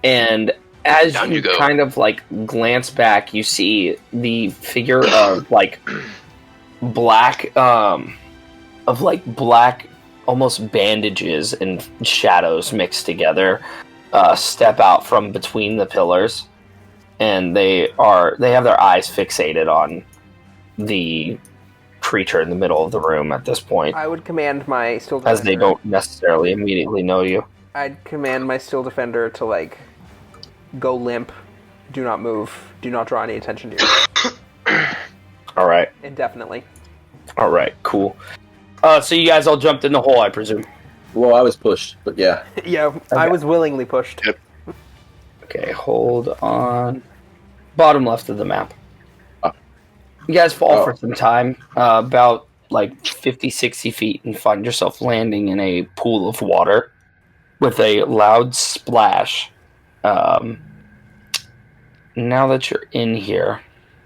and as Down you you go. kind of like glance back, you see the figure of like black, almost bandages and shadows mixed together, step out from between the pillars, and they have their eyes fixated on the creature in the middle of the room at this point, I would command my steel defender. as they don't necessarily immediately know you. I'd command my steel defender to like go limp, do not move, do not draw any attention to you All right. indefinitely. All right, cool. So you guys all jumped in the hole, I presume. Well, I was pushed, but yeah. Yeah, I was willingly pushed. Yep. Okay, hold on. Bottom left of the map. You guys fall for some time, about like 50, 60 feet, and find yourself landing in a pool of water with a loud splash. Now that you're in here,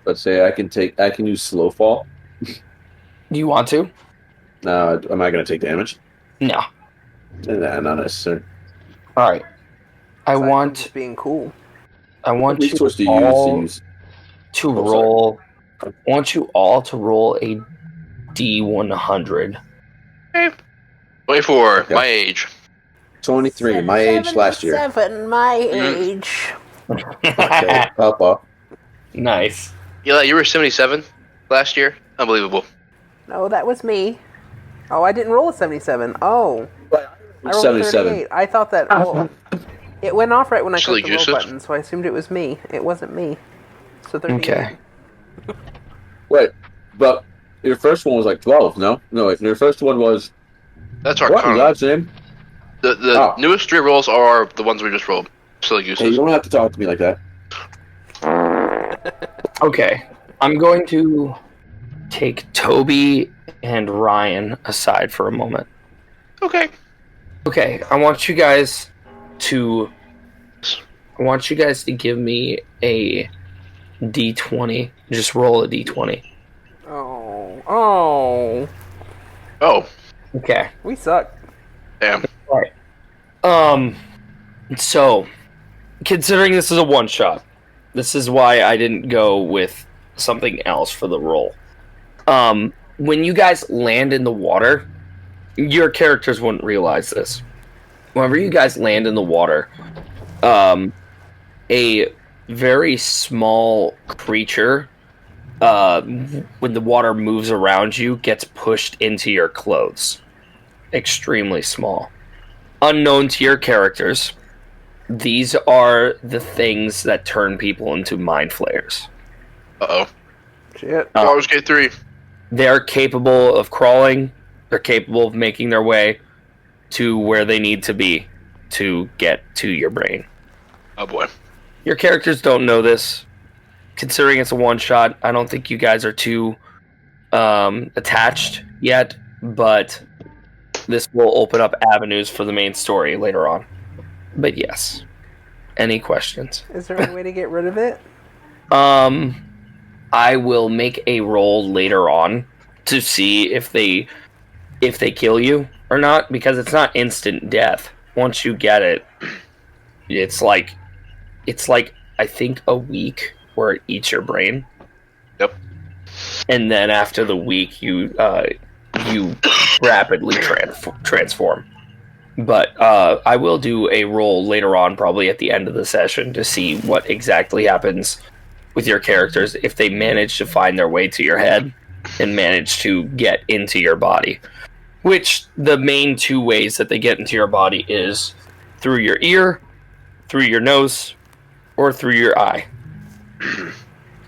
Let's say I can use slow fall. do you want to? No, am I gonna take damage? No. Nah, not necessary. All right. I Aside from want just being cool. What you resource do you all use? to sorry. roll. I want you all to roll a D100. 24, Okay. my age. 23, my age last year. 7, my Mhm. age. Okay, Papa. Nice. Eli, you were 77 last year? Unbelievable. No, that was me. Oh, I didn't roll a 77. Oh, I rolled a 77. 38. I thought that. Oh, it went off right when I Silly clicked the roll gooses. button, so I assumed it was me. It wasn't me. So 38. Okay. Wait, but your first one was like 12, no? No, wait, your first one was... That's What in Arcana. God's name? The Oh. newest 3 rolls are the ones we just rolled. Silly Hey, you gooses. don't have to talk to me like that. Okay. I'm going to take Toby and Ryan aside for a moment. Okay. Okay, I want you guys to give me a D20. Just roll a D20. Oh, Oh, Okay. we suck. damn. So, considering this is a one shot, this is why I didn't go with something else for the roll. When you guys land in the water, your characters wouldn't realize this. Whenever you guys land in the water, a very small creature, when the water moves around you, gets pushed into your clothes. Extremely small. Unknown to your characters, these are the things that turn people into Mind Flayers. Uh-oh. Shit. Baldur's Gate 3. They're capable of crawling. They're capable of making their way to where they need to be to get to your brain. Oh boy. Your characters don't know this. Considering it's a one-shot, I don't think you guys are too attached yet, but this will open up avenues for the main story later on. But yes. Any questions? Is there a way to get rid of it? I will make a roll later on to see if they kill you or not, because it's not instant death. Once you get it, it's like I think a week where it eats your brain. Yep. and then after the week, you rapidly transform. But I will do a roll later on, probably at the end of the session, to see what exactly happens with your characters if they manage to find their way to your head and manage to get into your body. Which the main two ways that they get into your body is through your ear, through your nose, or through your eye.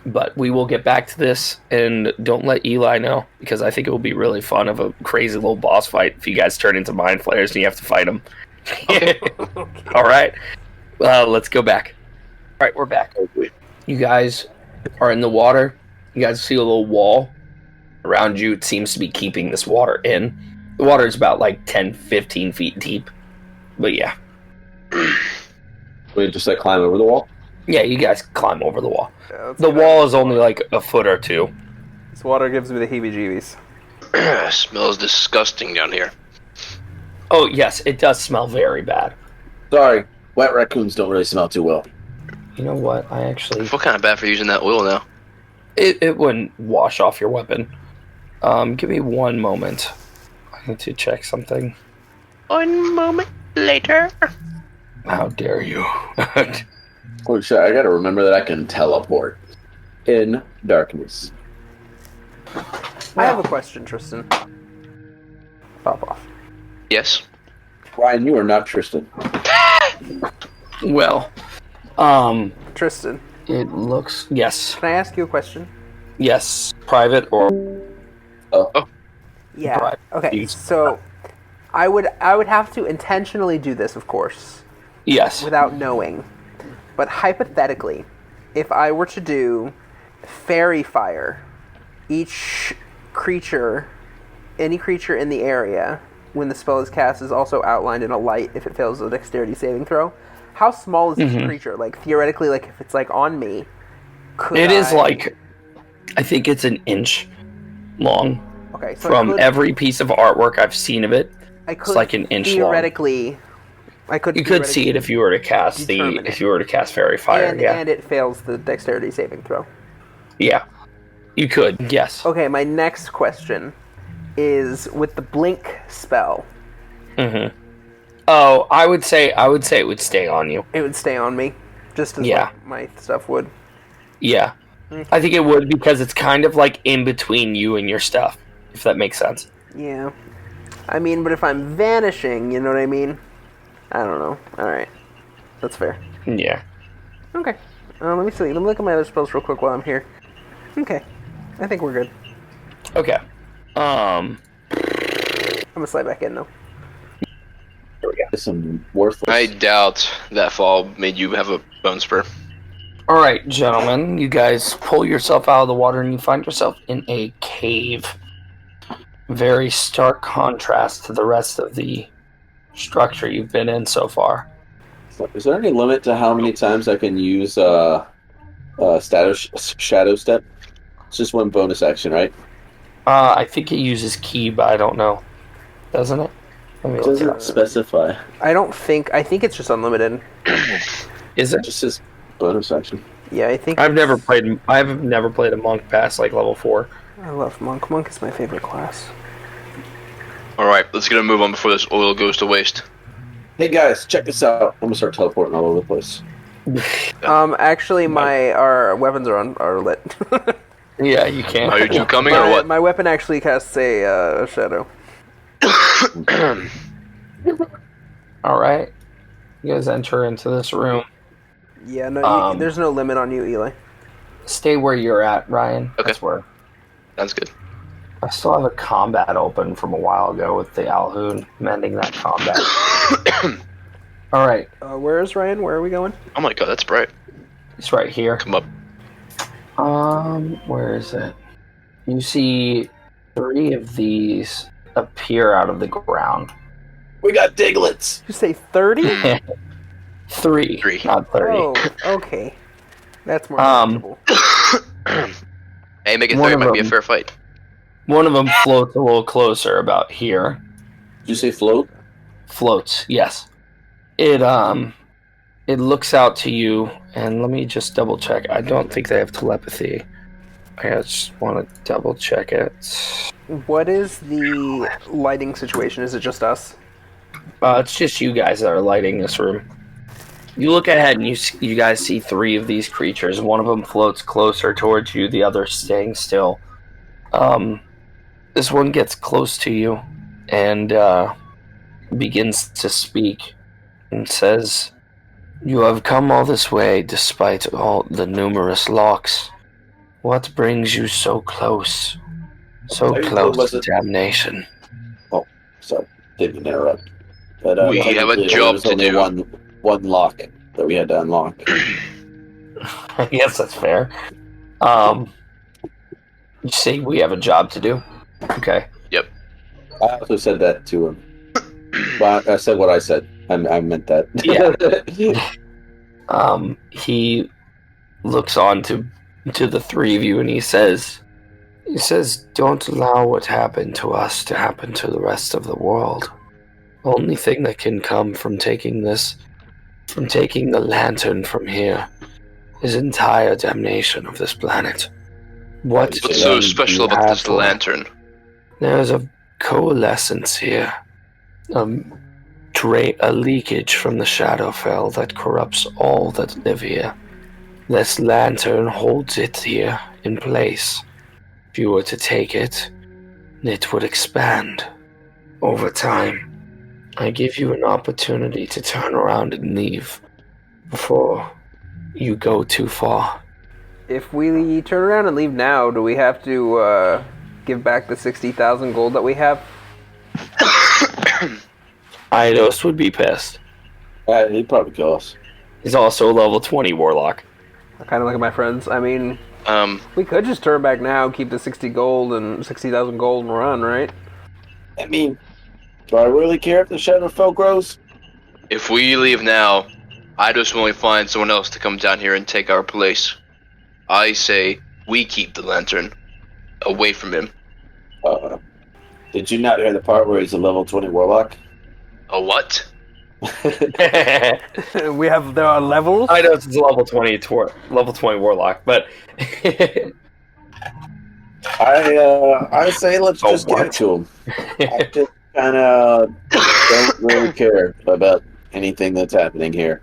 But we will get back to this, and don't let Eli know, because I think it will be really fun of a crazy little boss fight if you guys turn into Mind Flayers and you have to fight them. Okay. All right, let's go back. All right, we're back. You guys are in the water. You guys see a little wall around you. It seems to be keeping this water in. The water is about like 10, 15 feet deep. But yeah. We just like climb over the wall? Yeah, you guys climb over the wall. Yeah, that's The good. wall is only like a foot or two. This water gives me the heebie-jeebies. Smells disgusting down here. Oh, yes, it does smell very bad. Sorry, wet raccoons don't really smell too well. You know what? I actually... I feel kind of bad for using that oil now. It wouldn't wash off your weapon. Give me one moment. I need to check something. 1 moment later. How dare you? Oh shit, I gotta remember that I can teleport in darkness. I have a question, Tristan. Pop off. Yes. Ryan, you are not Tristan. Well, Tristan, it looks... Yes. can I ask you a question? Yes. Private or... Yeah. Right. Okay. You- So, I would have to intentionally do this, of course, Yes. without knowing. But hypothetically, if I were to do fairy fire, each creature, any creature in the area, when the spell is cast, is also outlined in a light if it fails a dexterity saving throw. How small is this creature? Like, theoretically, like, if it's, like, on me, could It is I- like... I think it's an inch long. Okay, so From every piece of artwork I've seen of it, I it's like an inch long. theoretically, I could You could see it if you were to cast determine it. if you were to cast Fairy Fire. and, Yeah. and it fails the dexterity saving throw. Yeah. You could. Yes. Okay, my next question is with the blink spell, Mm-hmm. Oh, I would say it would stay on you. it would stay on me, just as Yeah. like, my stuff would. Yeah. I think it would because it's kind of like in between you and your stuff, if that makes sense. Yeah. I mean, but if I'm vanishing, you know what I mean? I don't know. Alright. That's fair. Yeah. Okay. Let me see. Let me look at my other spells real quick while I'm here. Okay. I think we're good. Okay. I'm gonna slide back in, though. Some worthless. I doubt that fall made you have a bone spur. All right, gentlemen, you guys pull yourself out of the water and you find yourself in a cave. Very stark contrast to the rest of the structure you've been in so far. Is there any limit to how many times I can use shadow step? It's just one bonus action, right? I think it uses key, but I don't know. Doesn't it? Let me It look it doesn't up. specify. I think it's just unlimited. Is It it? just says bonus action. Yeah, I think I've never played a monk past like level 4. I love Monk. Monk is my favorite class. Alright, let's get a move on before this oil goes to waste. Hey guys, check this out. I'm gonna start teleporting all over the place. Actually, our weapons are lit. Yeah, you can't. Are you two coming or what? My weapon actually casts a shadow. All right. You guys enter into this room. Yeah, no, there's no limit on you, Eli. Stay where you're at, Ryan. Okay. That's where. Sounds good. I still have a combat open from a while ago with the Alhoon, mending that combat. All right. Where is Ryan? Where are we going? Oh my god, that's bright. It's right here. Come up. Where is it? You see 3 of these appear out of the ground. We got diglets. You say 30? 3, 3. not 30. Oh, okay. That's more Um, manageable. Hey, make it One 30 of might be a them. fair fight. One of them floats a little closer, about here. Did you say float? Floats, yes. It looks out to you, and let me just double check. I don't think they have telepathy. I just want to double check it. What is the lighting situation? Is it just us? It's just you guys that are lighting this room. You look ahead and you guys see 3 of these creatures. One of them floats closer towards you, the other staying still. This one gets close to you and begins to speak and says, "You have come all this way despite all the numerous locks. What brings you so close? So close to damnation?" Oh, sorry, didn't interrupt. But We have a technically, job there was to only do. one lock that we had to unlock. I guess that's fair. You say we have a job to do? Okay. Yep. I also said that to him. But I said what I said. I meant that. Yeah. He looks on to the 3 of you and he says, "Don't allow what happened to us to happen to the rest of the world. Only thing that can come from taking the lantern from here is entire damnation of this planet. What's What's so special about this lantern? There's a coalescence here. A leakage from the Shadowfell that corrupts all that live here. This lantern holds it here in place. If you were to take it, it would expand over time. I give you an opportunity to turn around and leave before you go too far." If we turn around and leave now, do we have to give back the 60,000 gold that we have? Eidos would be pissed. He'd probably kill us. He's also a level 20 warlock. I kind of look at my friends. I mean, we could just turn back now, keep the 60,000 gold and run, right? I mean, do I really care if the Shadowfell grows? If we leave now, I just only find someone else to come down here and take our place. I say we keep the lantern away from him. Did you not hear the part where he's a level 20 warlock? A what? There are levels. Eidos is a level 20 warlock, but I say let's just give it to him. I just kind of don't really care about anything that's happening here.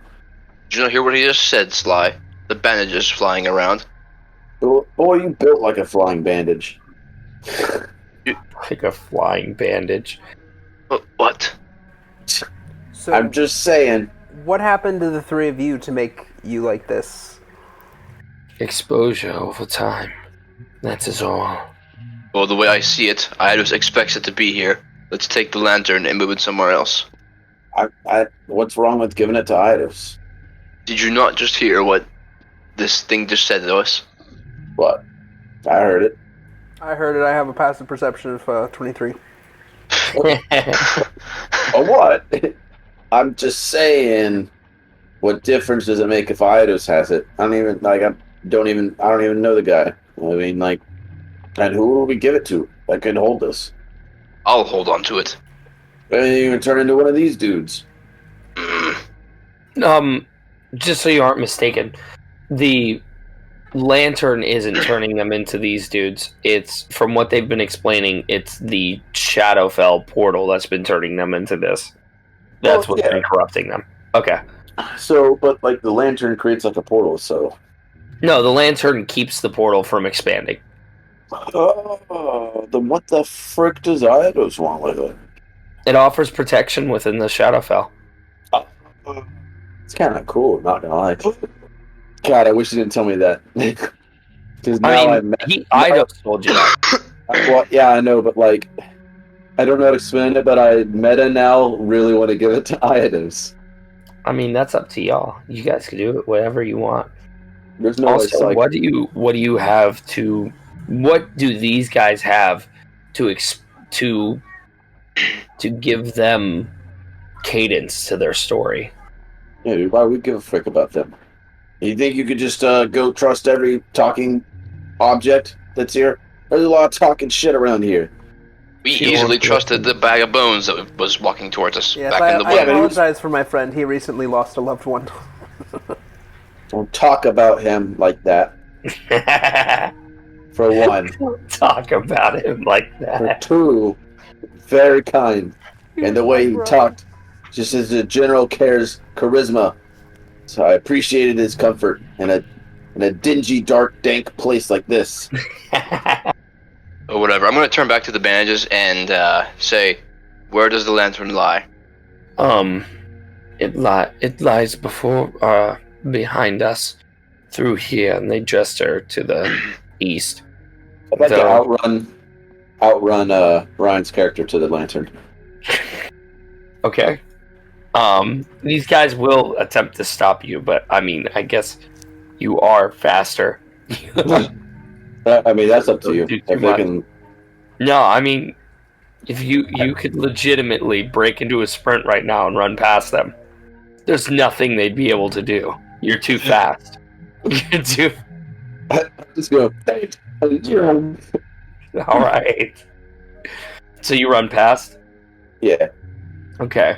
Did you not hear what he just said, Sly? The bandages flying around. Boy, you built like a flying bandage. like a flying bandage. What? So, I'm just saying. what happened to the 3 of you to make you like this? Exposure over time. That is all. Well, the way I see it, I just expect it to be here. Let's take the lantern and move it somewhere else. What's wrong with giving it to Eidos? Did you not just hear what this thing just said to us? What? I heard it. I heard it. I have a passive perception of 23. Oh, what? I'm just saying. What difference does it make if Eidos has it? I don't even know the guy. I mean, like, and who will we give it to that can hold this? I'll hold on to it. And you can turn into one of these dudes. Just so you aren't mistaken, the lantern isn't turning them into these dudes. It's, from what they've been explaining, it's the Shadowfell portal that's been turning them into this. That's what's been corrupting them. Okay. So, but like the lantern creates like a portal, so. No, the lantern keeps the portal from expanding. Oh, then what the frick does Eidos want with it? It offers protection within the Shadowfell. It's kind of cool, not gonna lie. God, I wish you didn't tell me that. Because now Eidos told you that. Well, yeah, I know, but like, I don't know how to explain it, but I meta now really want to give it to Eidos. I mean, that's up to y'all. You guys can do it whatever you want. There's no Also, what do you have to? What do these guys have to give them cadence to their story? Yeah, dude, why would we give a frick about them? You think you could just go trust every talking object that's here? There's a lot of talking shit around here. We easily trusted the bag of bones that was walking towards us Yes, back in the I wood. apologize for my friend. He recently lost a loved one. Don't talk about him like that. For one. Don't talk about him like For that. two, very kind. And the way he talked, just as a general cares charisma. So I appreciated his comfort in a dingy, dark, dank place like this. Or whatever. I'm gonna turn back to the bandages and say, where does the lantern lie? It lies behind us, through here, and they gesture to the east. I'd like to outrun Ryan's character to the lantern. Okay. These guys will attempt to stop you, but I mean, I guess you are faster. I mean, that's up to you. Do If too they can, No, I mean, if you could legitimately break into a sprint right now and run past them, there's nothing they'd be able to do. You're too fast. You're too. just go. All right. So you run past? Yeah. Okay.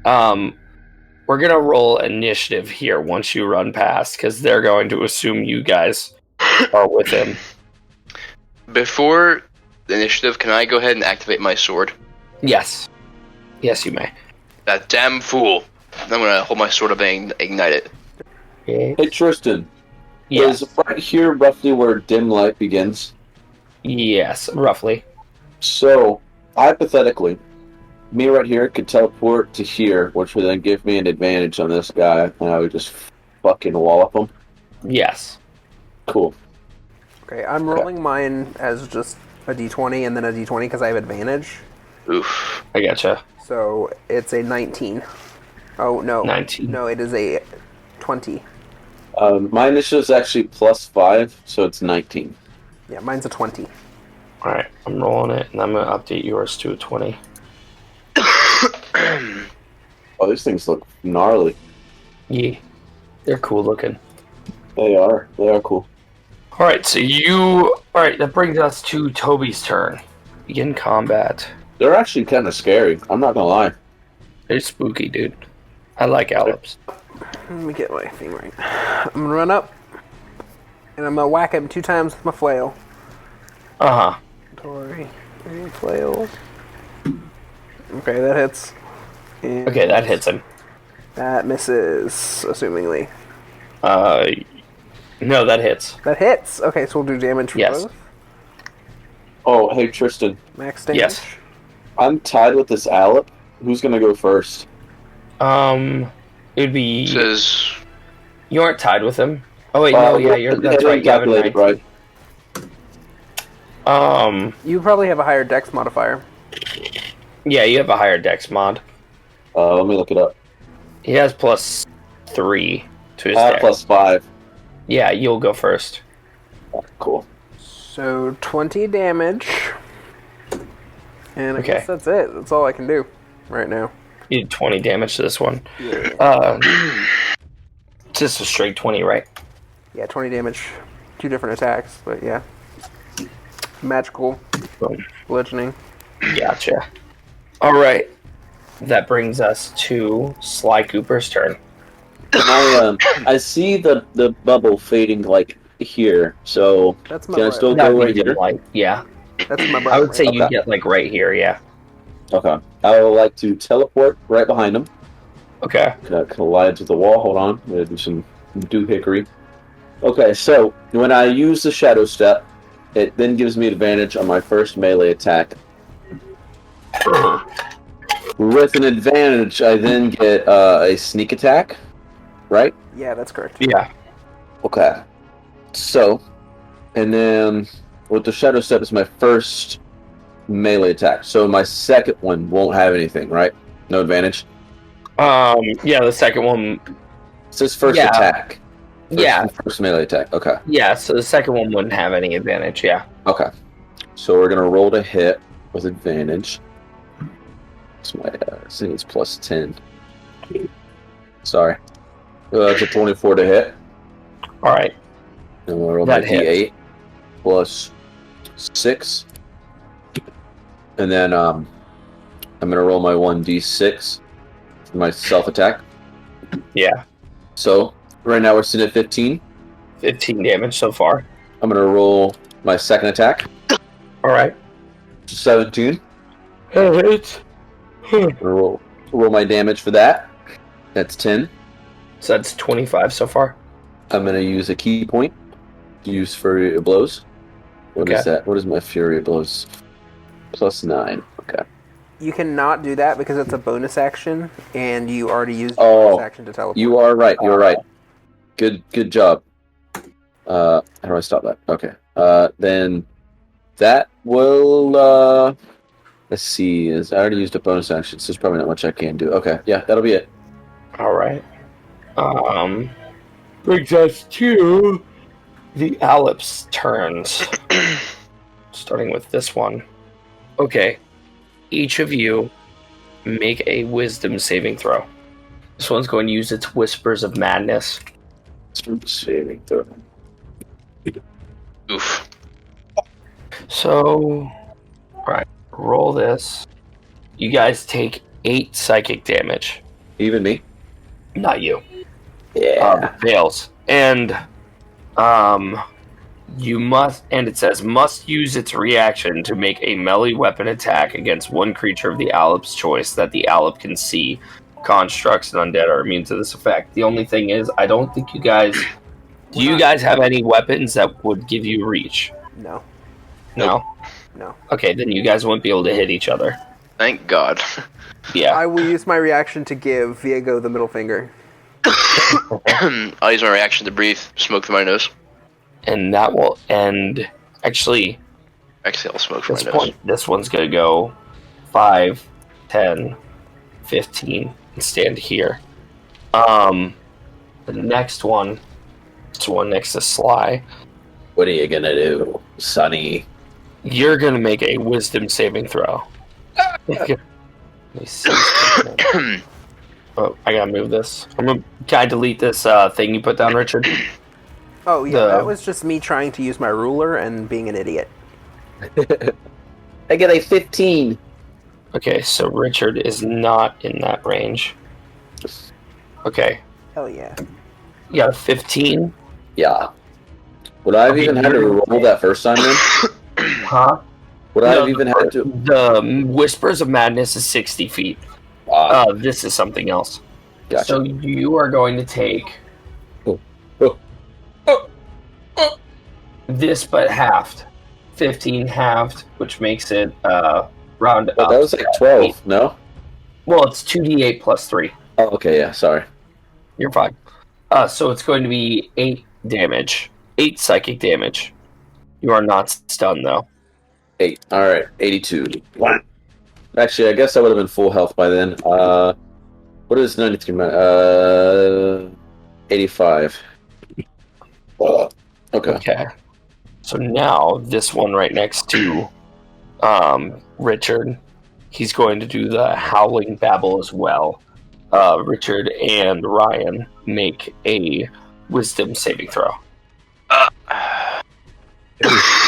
We're gonna roll initiative here once you run past, because they're going to assume you guys are with him. Before the initiative, can I go ahead and activate my sword? Yes. Yes, you may. That damn fool. I'm gonna hold my sword up and ignite it. Hey, Tristan. Yes. Is right here roughly where dim light begins? Yes, roughly. So, hypothetically, me right here could teleport to here, which would then give me an advantage on this guy, and I would just fucking wallop him. Yes. Cool. Okay, I'm rolling mine as just a d20 and then a d20 because I have advantage. Oof. I gotcha. So it's a 19. Oh, no. 19. No, it is a 20. My initiative is actually +5, so it's 19. Yeah, mine's a 20. Alright, I'm rolling it, and I'm gonna update yours to a 20. Oh, these things look gnarly. Yeah. They're cool looking. They are. They are cool. Alright, so you... Alright, that brings us to Toby's turn. Begin combat. They're actually kind of scary. I'm not gonna lie. They're spooky, dude. I like owls. Let me get my thing right. I'm gonna run up, and I'm gonna whack him 2 times with my flail. Uh-huh. Tory, flail. Okay, that hits. And Okay, that hits him. that misses, assumingly. No, that hits. That hits! Okay, so we'll do damage for Yes. both. Oh, hey, Tristan. Max damage. Yes. I'm tied with this Alep. Who's gonna go first? It would be... Says, You aren't tied with him. Oh, wait, no, yeah, that's right. You have a Calculated, 19. right? You probably have a higher dex modifier. Yeah, you have a higher dex mod. Let me look it up. He has +3 to his I have dex. +5. Yeah, you'll go first. Cool. So 20 damage. And I Okay. guess that's it. That's all I can do right now. You did 20 damage to this one. Yeah. Just a straight 20, right? Yeah, 20 damage. 2 different attacks, but yeah. Magical. Boom. Bludgeoning. Gotcha. Alright. That brings us to Sly Cooper's turn. I see the bubble fading like here, so That's my can I right. still That go would right be here? like, yeah. That's my I would say right. you Okay. get like right here, yeah. Okay. I would like to teleport right behind him. Okay. Collide to the wall. Hold on. I'm gonna do some doohickery. Okay, so when I use the Shadow Step, it then gives me advantage on my first melee attack. With an advantage, I then get a sneak attack, right? Yeah, that's correct. Yeah. Okay. So, and then with the Shadow Step, it's my first melee attack. So my second one won't have anything, right? No advantage. Yeah, the second one. It says first Yeah. attack. Yeah. First melee attack. Okay. Yeah, so the second one wouldn't have any advantage, yeah. Okay. So we're gonna roll to hit with advantage. It's my I think it's +10. Sorry. It's a 24 to hit. Alright. And we'll roll my That hits. D8 plus 6. And then I'm gonna roll my 1d6 for my self attack. Yeah. So right now we're sitting at 15. 15 damage so far. I'm gonna roll my second attack. All right. 17. Hit. Roll my damage for that. That's 10. So that's 25 so far. I'm gonna use a key point. Use Fury of Blows. What is that? What is my Fury of Blows? +9. Okay. You cannot do that because it's a bonus action, and you already used your Oh, bonus action to teleport. You are right. You're right. Good job. How do I stop that? Okay. Then that will. Let's see. I already used a bonus action, so there's probably not much I can do. Okay. Yeah, that'll be it. All right. Brings us to the Alip's turns. Starting with this one. Okay. Each of you make a wisdom saving throw. This one's going to use its Whispers of Madness. Saving throw. Oof. So, alright, roll this. You guys take 8 psychic damage. Even me? Not you. Yeah. Fails. And, you must, and it says, must use its reaction to make a melee weapon attack against one creature of the Alip's choice that the Alip can see. Constructs and undead are immune to this effect. The only thing is, I don't think you guys... Do you guys have any weapons that would give you reach? No. No? No. Okay, then you guys won't be able to hit each other. Thank God. Yeah. I will use my reaction to give Viego the middle finger. I'll use my reaction to breathe smoke through my nose. And that will end... Actually, Exhale smoke from this my nose. point, this one's going to go 5, 10, 15, and stand here. The next one, it's one next to Sly. What are you gonna do, Sonny? You're going to make a wisdom saving throw. Let me see. Oh, I gotta move this. Can I delete this thing you put down, Richard? Oh, yeah, that was just me trying to use my ruler and being an idiot. I get a 15. Okay, so Richard is not in that range. Okay, Hell yeah. you got a 15? Yeah. Would I have even had to roll that first time then? Huh? Would I have even had to? The Whispers of Madness is 60 feet. This is something else. Gotcha. So you are going to take this, but halved. 15 halved, which makes it round up. That was like 12, no? Well, it's 2d8 plus 3. Oh, okay, yeah, sorry. You're fine. So it's going to be 8 damage. 8 psychic damage. You are not stunned, though. 8. Alright, 82. What? Actually, I guess I would have been full health by then. What is 93? 85. Okay. Okay. So now, this one right next to Richard, he's going to do the Howling Babble as well. Richard and Ryan make a wisdom saving throw.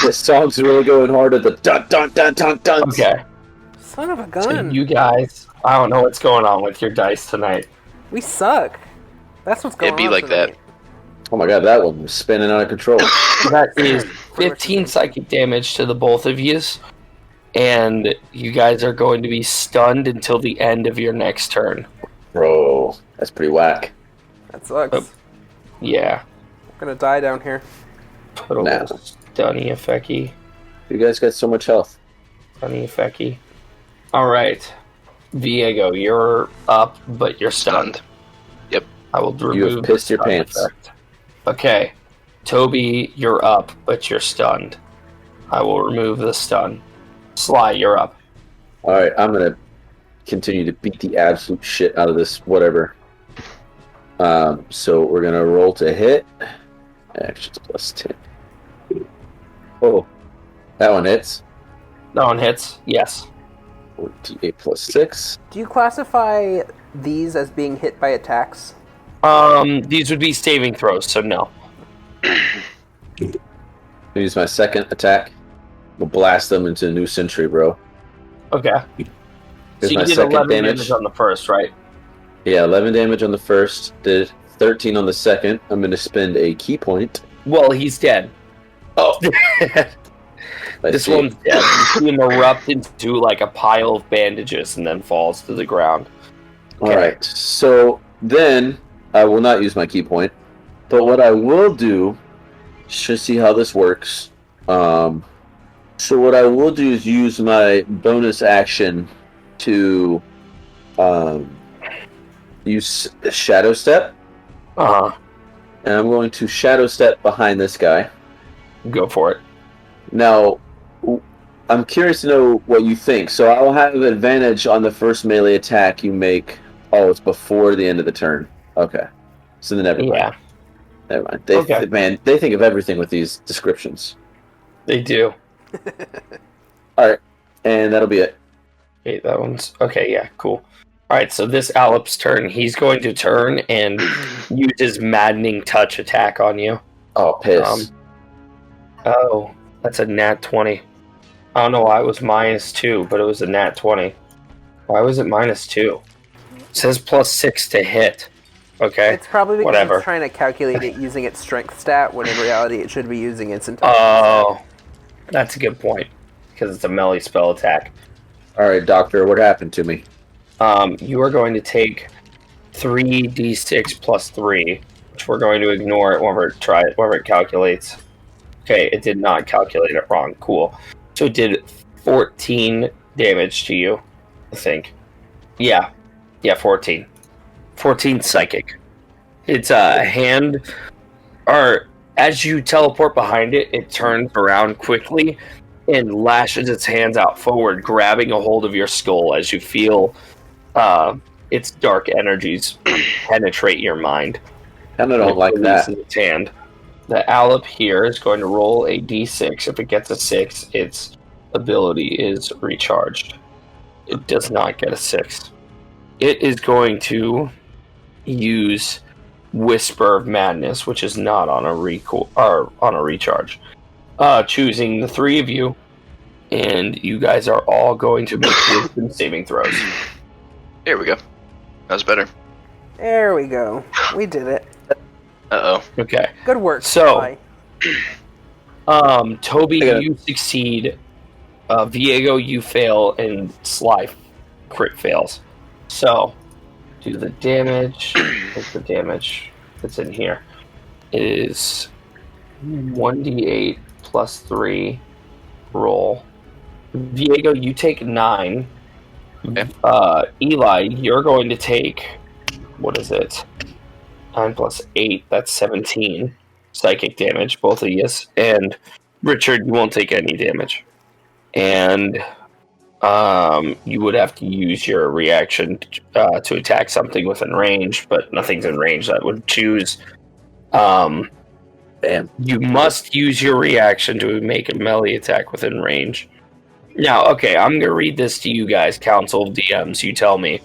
This song's really going hard at the dun dun dun dun dun. Okay. Son of a So gun. you guys, I don't know what's going on with your dice tonight. We suck. That's what's going on. It'd be like that. tonight. Oh my god, that one was spinning out of control. That is 15 psychic damage to the both of yous, and you guys are going to be stunned until the end of your next turn. Bro, that's pretty whack. That sucks. Yeah. I'm gonna die down here. Put a Nah. little stunny effecky. You guys got so much health. Stunny effecky. Alright. Viego, you're up, but you're stunned. Yep. I will remove You have pissed the your stun pants. effect. Okay. Toby, you're up, but you're stunned. I will remove the stun. Sly, you're up. Alright, I'm gonna continue to beat the absolute shit out of this whatever. So we're gonna roll to hit. Actions +10. Oh, that one hits. That one hits. Yes. 8 +6. Do you classify these as being hit by attacks? These would be saving throws, so no. Use my second attack. We'll blast them into a new century, bro. Okay. Here's So you my did second 11 damage. damage on the first, right? Yeah, 11 damage on the first. Did 13 on the second. I'm gonna spend a key point. Well, he's dead. Oh, This one's dead. You see him erupt into like a pile of bandages and then falls to the ground. All right. So then I will not use my key point, but what I will do, just see how this works. So what I will do is use my bonus action to use Shadow Step. Uh-huh. And I'm going to Shadow Step behind this guy. Go for it. Now, I'm curious to know what you think. So I'll have advantage on the first melee attack you make. Oh, it's before the end of the turn. Okay. So then never mind. Yeah. Never mind. They think of everything with these descriptions. They do. Alright. And that'll be it. Okay, that one's... Okay, yeah, cool. Alright, so this Alip's turn. He's going to turn and use his Maddening Touch attack on you. Oh, piss. Oh, that's a nat 20. I don't know why it was -2, but it was a nat 20. Why was it -2? It says +6 to hit. Okay, It's probably because whatever. it's trying to calculate it using its strength stat, when in reality it should be using its intelligence. Oh, that's a good point. Because it's a melee spell attack. Alright, Doctor, what happened to me? You are going to take 3d6 plus 3, which we're going to ignore it whenever it calculates. Okay, it did not calculate it wrong. Cool. So it did 14 damage to you, I think. Yeah, 14. 14 psychic. It's a hand, or as you teleport behind it, it turns around quickly and lashes its hands out forward, grabbing a hold of your skull as you feel its dark energies penetrate your mind. Kinda don't like that. Its hand. The Alip here is going to roll a d6. If it gets a 6, its ability is recharged. It does not get a 6. It is going to use Whisper of Madness, which is not on a recharge. Choosing the three of you, and you guys are all going to make wisdom saving throws. There we go. That was better. There we go. We did it. Uh-oh. Okay. Good work. So, Sly. Toby, you succeed. Viego, you fail, and Sly crit fails. So, do the damage. What's the damage that's in here? It is 1d8 plus 3 roll. Viego, you take 9. Okay. Eli, you're going to take, what is it? 9 plus 8, that's 17 psychic damage, both of you. And Richard, you won't take any damage. And you would have to use your reaction to attack something within range, but nothing's in range that would choose. Bam. You must use your reaction to make a melee attack within range. Now, okay, I'm going to read this to you guys, Council of DMs. You tell me.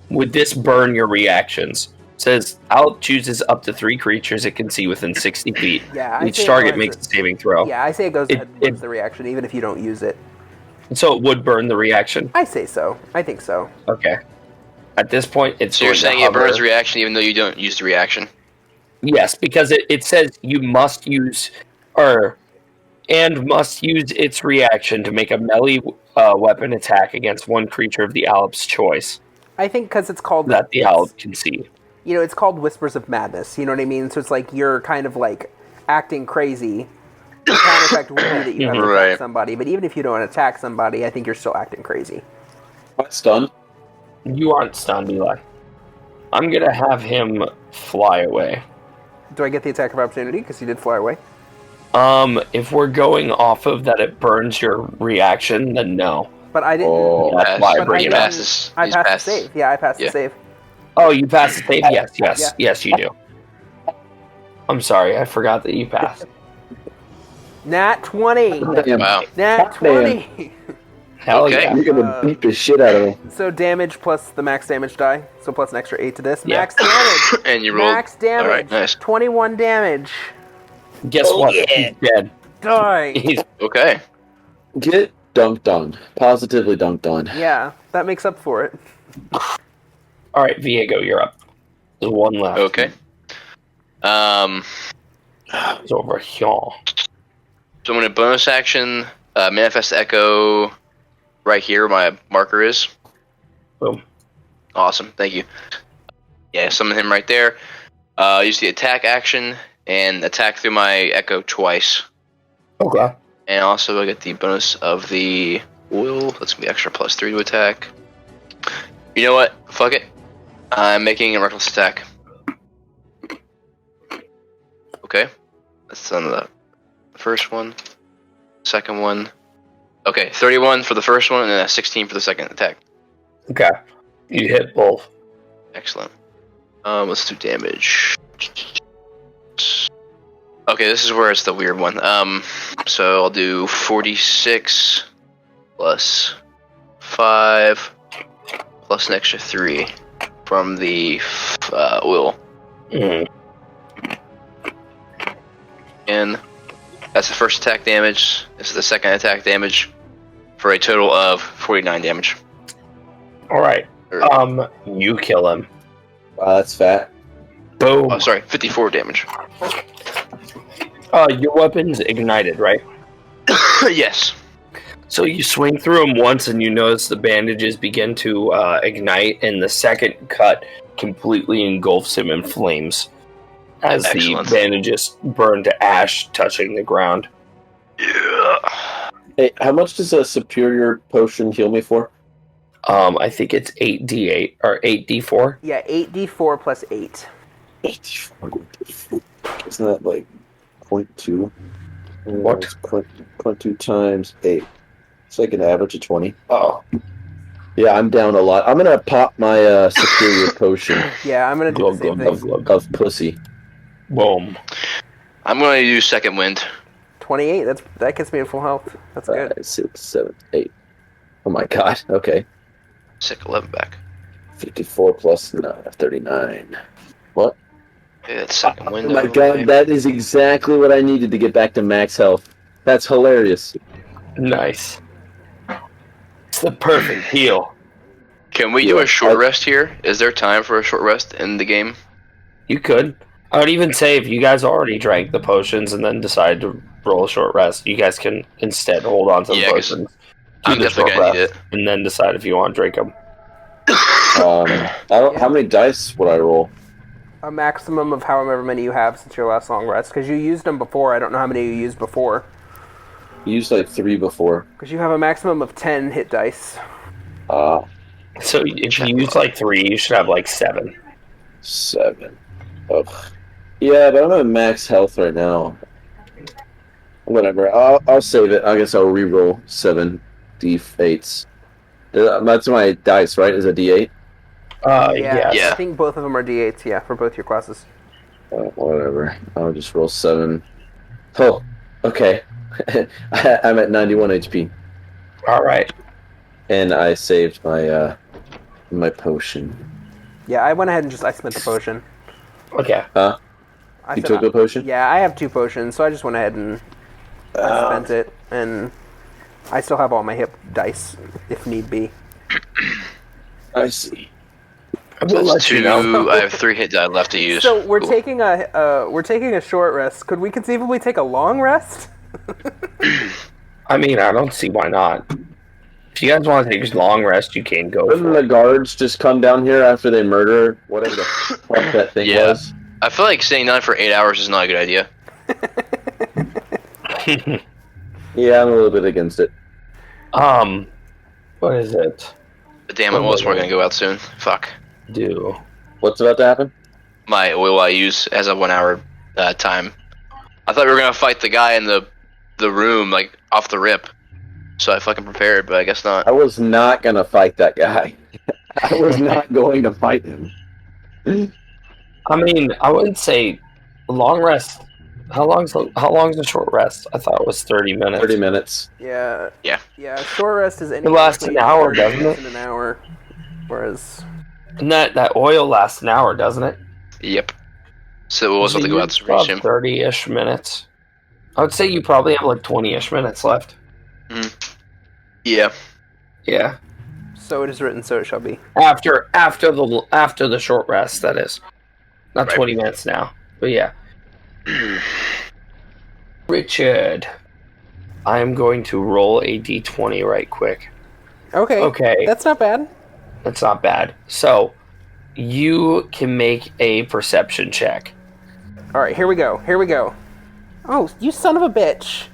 Would this burn your reactions? It says, Alip chooses up to 3 creatures it can see within 60 feet. Yeah, Each target makes a saving throw. Yeah, I say it goes ahead with the reaction, even if you don't use it. So it would burn the reaction? I say so. I think so. Okay. At this point, it's So you're going to saying it hover. burns reaction even though you don't use the reaction? Yes, because it says you must use must use its reaction to make a melee weapon attack against one creature of the Alip's choice I think because it's called... that the Alip can see. You know, it's called Whispers of Madness. You know what I mean? So it's like you're kind of like acting crazy. The counter effect would be that you have to Right. attack somebody, but even if you don't attack somebody, I think you're still acting crazy. Stunned. You aren't stunned, Eli. I'm going to have him fly away. Do I get the attack of opportunity because you did fly away? If we're going off of that it burns your reaction, then no. But I didn't... Oh, That's why I but bring I it didn't- up. passes. I He's passed passed. the save. Yeah, I passed Yeah. the save. Oh, you passed the save? Yes, Yeah. yes, you do. I'm sorry, I forgot that you passed. Nat 20! Damn. Wow. Nat 20! Hell Okay. yeah. You're gonna beat the shit out of him. So damage plus the max damage die. So plus an extra 8 to this. Yeah. Max damage! And you rolled. Max damage! Alright, nice. 21 damage. Guess what? He's dead. Die! He's Okay. Get dunked on. Positively dunked on. Yeah, that makes up for it. all right. Viego, you're up. There's one left. Okay. It's over here. So I'm going to bonus action, manifest echo right here where my marker is. Boom. Awesome, thank you. Yeah, summon him right there. Use the attack action and attack through my echo twice. Okay. And also I get the bonus of the oil. That's going to be extra +3 to attack. You know what? Fuck it. I'm making a reckless attack. Okay. That's on the first one. Second one. Okay, 31 for the first one and then a 16 for the second attack. Okay. You hit both. Excellent. Let's do damage. Okay, this is where it's the weird one. So I'll do 46 plus 5 plus an extra 3 from the oil. Mm. And that's the first attack damage. This is the second attack damage for a total of 49 damage. All right. You kill him. Wow, that's fat. Boom. Oh, sorry, 54 damage. Your weapon's ignited, right? Yes. So you swing through him once, and you notice the bandages begin to ignite, and the second cut completely engulfs him in flames as Excellent. the bandages burn to ash, touching the ground. Yeah. Hey, how much does a superior potion heal me for? I think it's 8d8 or 8d4. Yeah, 8d4 plus 8. 84. Isn't that like 0.2? What? 0.2 times 8. It's like an average of 20. Oh. Yeah, I'm down a lot. I'm gonna pop my superior potion Yeah, I'm gonna do the same thing. of pussy. Boom. I'm going to use second wind. 28. That gets me to full health. That's good. 5, 6, 7, 8. Oh my god. Okay. Sick 11 back. 54 plus 9, 39. What? Okay, that's second Oh wind. my out of the god, way. that is exactly what I needed to get back to max health. That's hilarious. Nice. It's the perfect heal. Can we do a short rest here? Is there time for a short rest in the game? You could. I would even say if you guys already drank the potions and then decide to roll a short rest, you guys can instead hold on to the Yeah, 'cause potions. I'm do the definitely short going to need rest, it. and then decide if you want to drink them. I don't. How many dice would I roll? A maximum of however many you have since your last long rest. Because you used them before. I don't know how many you used before. I used like 3 before. Because you have a maximum of 10 hit dice. So if you use like 3, you should have like 7. 7. Ugh. Yeah, but I'm at max health right now. Whatever. I'll save it. I guess I'll re-roll 7 d8s. That's my dice, right? Is a d8? Yeah, Yeah. I think both of them are d8s, yeah, for both your classes. Whatever. I'll just roll 7. Oh, okay. I'm at 91 HP. All right. And I saved my my potion. Yeah, I went ahead and I spent the potion. Okay. Huh? I You said took a potion? Yeah, I have 2 potions, so I just went ahead and spent it, and I still have all my hit dice, if need be. I see. I will So let that's you 2. know. I have 3 hit die left to use. So we're Cool. taking a short rest. Could we conceivably take a long rest? I mean, I don't see why not. If you guys want to take a long rest, you can go Wouldn't for the it. guards just come down here after they murder whatever the fuck that thing Yeah. was? I feel like staying down for 8 hours is not a good idea. Yeah, I'm a little bit against it. What is it? But damn it, oil's probably going to go out soon. Fuck. Do What's about to happen? My oil I use as a 1 hour time. I thought we were going to fight the guy in the room, like, off the rip. So I fucking prepared, but I guess not. I was not gonna fight that guy. I was not going to fight him. I mean, I wouldn't say long rest. How long's a short rest? I thought it was 30 minutes. 30 minutes. Yeah. Yeah. Yeah, short rest is It lasts an hour, doesn't it? An hour. Whereas And that oil lasts an hour, doesn't it? Yep. So it was So about to go you out to have reach him. 30-ish minutes. I would say you probably have like 20-ish minutes left. Yeah. Yeah. so it is written, so it shall be. After the short rest, that is. Not Right. 20 minutes now. But yeah. Richard. I'm going to roll a d20 right quick. Okay. That's not bad. That's not bad. So, you can make a perception check. All right, here we go. Oh, you son of a bitch!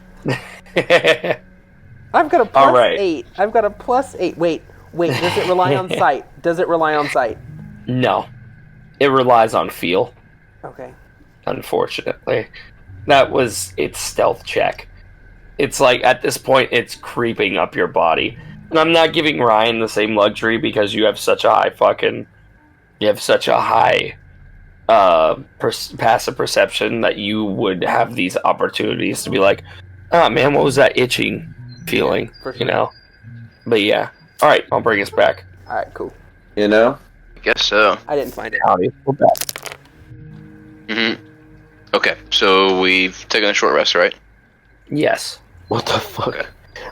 I've got a plus All right. 8. I've got a plus 8. Wait. Does it rely on sight? No, it relies on feel. Okay. Unfortunately, that was its stealth check. It's like at this point, it's creeping up your body, and I'm not giving Ryan the same luxury because you have such a high passive perception that you would have these opportunities to be like, oh man, what was that itching feeling? Yeah, for sure. But yeah. All right, I'll bring us back. All right, cool. I guess so. I didn't find it. Howdy, we're back. Mm-hmm. Okay, so we've taken a short rest, right? Yes. What the fuck? Okay.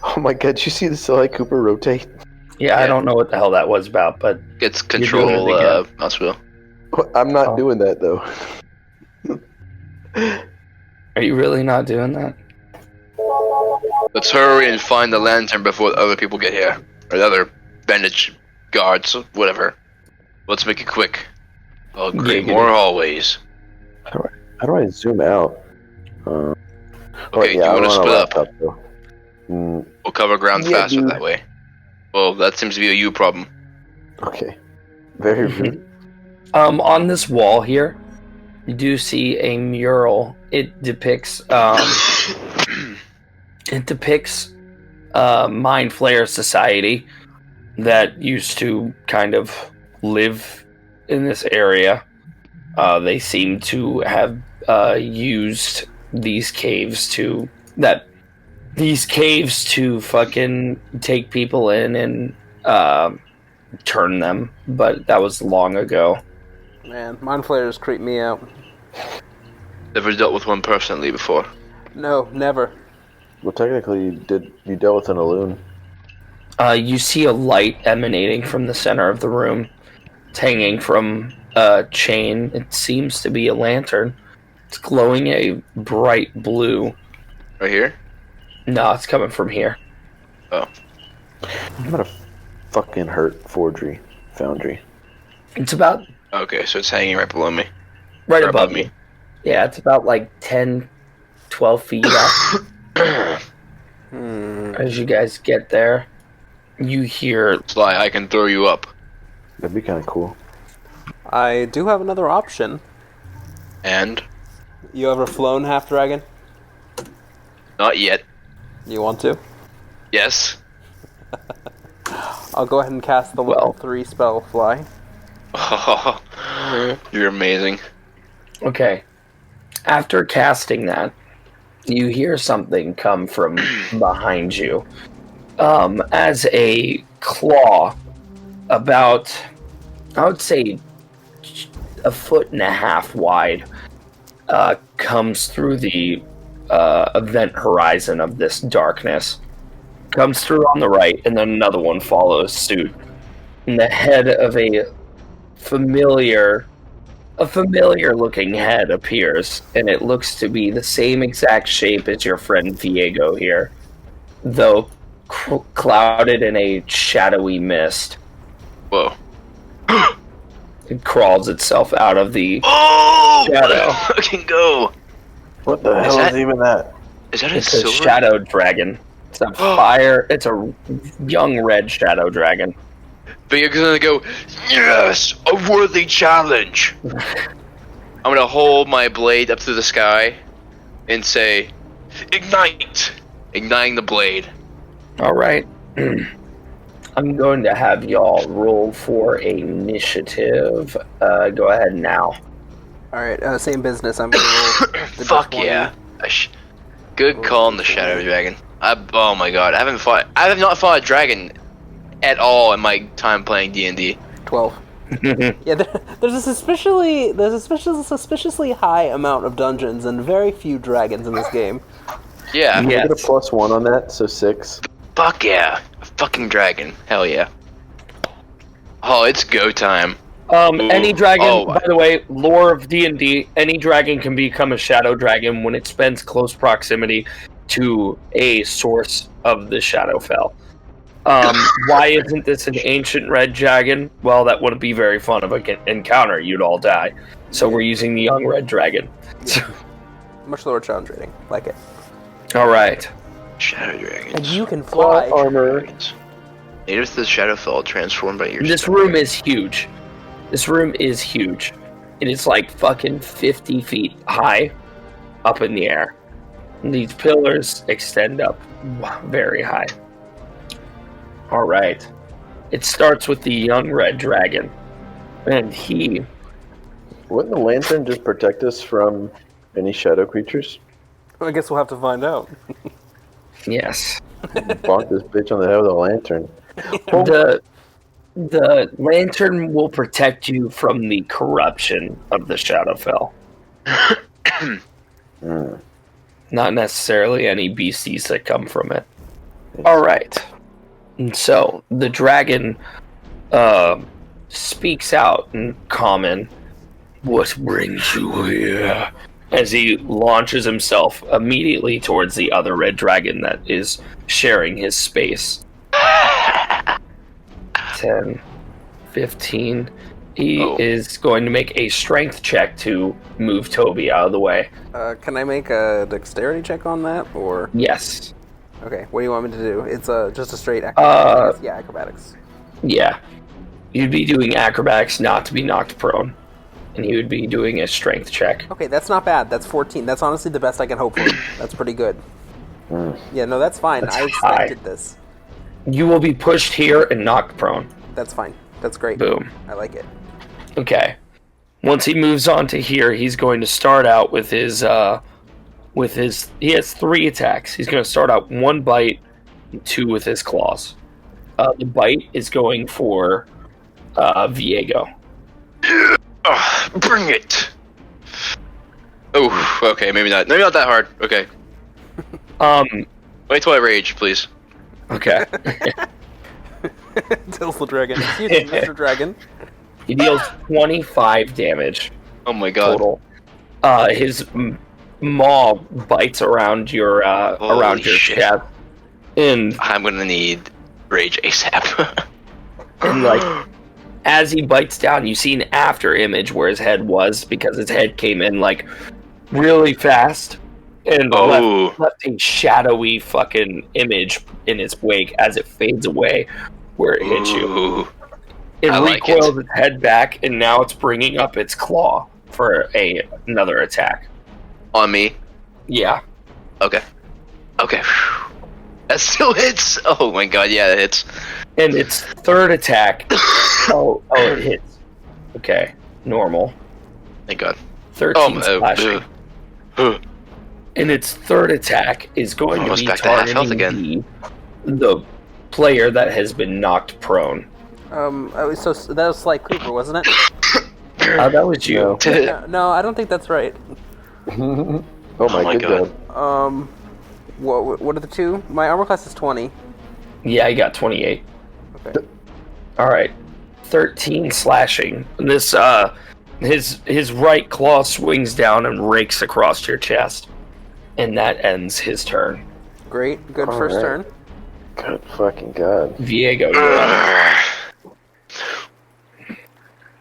Oh my god, did you see the Sly Cooper rotate? Yeah, I don't know what the hell that was about, but It's doing control it again. mouse wheel. I'm not doing that though. are you really not doing that? Let's hurry and find the lantern before other people get here. Or the other bandage guards, whatever. Let's make it quick. I'll create more hallways. How do I zoom out? Okay, you want to split up? laptop, though. We'll cover ground faster that way. Well, that seems to be a you problem. Okay. Very rude. On this wall here, you do see a mural. It depicts Mind Flayer society that used to kind of live in this area. They seem to have used these caves to fucking take people in and turn them, but that was long ago. Man, Mind Flayers creep me out. Never dealt with one personally before. No, never. Well, technically, you dealt with an Aloon. You see a light emanating from the center of the room. It's hanging from a chain. It seems to be a lantern. It's glowing a bright blue. Right here? No, it's coming from here. Oh. I'm gonna fucking hurt Foundry. It's about Okay, so it's hanging right below me. right Or above me. Yeah, it's about like 10, 12 feet up. As you guys get there, you hear... Sly, I can throw you up. That'd be kind of cool. I do have another option. And? You ever flown Half Dragon? Not yet. You want to? Yes. I'll go ahead and cast the level 3 spell Fly. Oh, you're amazing. Okay. After casting that, you hear something come from behind you. As a claw, about, I would say, 1.5 feet wide, comes through the event horizon of this darkness. Comes through on the right, and then another one follows suit. And the head of a familiar looking head appears, and it looks to be the same exact shape as your friend Viego here, though clouded in a shadowy mist. Whoa. It crawls itself out of the shadow. Let's fucking go! What the hell is even that? Is that It's a a silver? shadow dragon. It's a fire. It's a young red shadow dragon. Big's gonna go, yes! A worthy challenge! I'm gonna hold my blade up to the sky and say, ignite! Igniting the blade. Alright. I'm going to have y'all roll for initiative. Go ahead now. Alright, same business. I'm gonna roll the Fuck D20. yeah. Good call on the Shadow Dragon. Oh my god, I have not fought a dragon at all in my time playing D&D. 12. Yeah, there's a suspiciously high amount of dungeons and very few dragons in this game. Yeah. Can I get a +1 on that? So 6. Fuck yeah. A fucking dragon. Hell yeah. Oh, it's go time. Any dragon, by the way, lore of D&D, any dragon can become a shadow dragon when it spends close proximity to a source of the Shadowfell. Why isn't this an ancient red dragon? Well, that wouldn't be very fun of an encounter. You'd all die. So we're using the young red dragon. Much lower challenge rating. Like it. All right. Shadow dragons. And you can Claw fly. armor. Native to the Shadowfell, transformed by your. This room is huge. This room is huge. It is like fucking 50 feet high up in the air. And these pillars extend up very high. All right. It starts with the young red dragon. And he... Wouldn't the lantern just protect us from any shadow creatures? Well, I guess we'll have to find out. Yes. Bonk this bitch on the head with a lantern. The lantern will protect you from the corruption of the Shadowfell. Not necessarily any beasties that come from it. All right. And so the dragon speaks out in common. What brings you here? As he launches himself immediately towards the other red dragon that is sharing his space. 10, 15. He is going to make a strength check to move Toby out of the way. Can I make a dexterity check on that, or? Yes. Okay, what do you want me to do? It's just a straight acrobatics. Yeah, acrobatics. Yeah. You'd be doing acrobatics not to be knocked prone. And he would be doing a strength check. Okay, that's not bad. That's 14. That's honestly the best I can hope for. That's pretty good. Yeah, no, that's fine. That's I expected this. You will be pushed here and knocked prone. That's fine. That's great. Boom. I like it. Okay. Once he moves on to here, he's going to start out with his he has 3 attacks. He's going to start out 1 bite, 2 with his claws. The bite is going for Viego. Bring it. Oh, okay, maybe not. Maybe not that hard. Okay. Wait till I rage, please. Okay. Tills the dragon. Excuse me, Mr. Dragon. He deals 25 damage Oh my god. total. His maw bites around your shit. chest, and I'm gonna need rage ASAP. and like as he bites down, you see an after image where his head was, because his head came in like really fast and left a shadowy fucking image in its wake as it fades away where it hits you. Ooh. It I like recoils its head back, and now it's bringing up its claw for another attack. On me. Yeah. Okay. Okay. That still hits. Oh my god, yeah, it hits. And its third attack. it hits. Okay. Normal. Thank god. 13 slashing. And its third attack is going to Almost be back to half health targeting the player that has been knocked prone. So that was Sly Cooper, wasn't it? That was you. No, I don't think that's right. Oh my god. What are the 2? My armor class is 20. Yeah, I got 28. Okay. Alright. 13 slashing. This, his right claw swings down and rakes across your chest. And that ends his turn. Great. Good first turn. Good fucking god. Viego, you're up.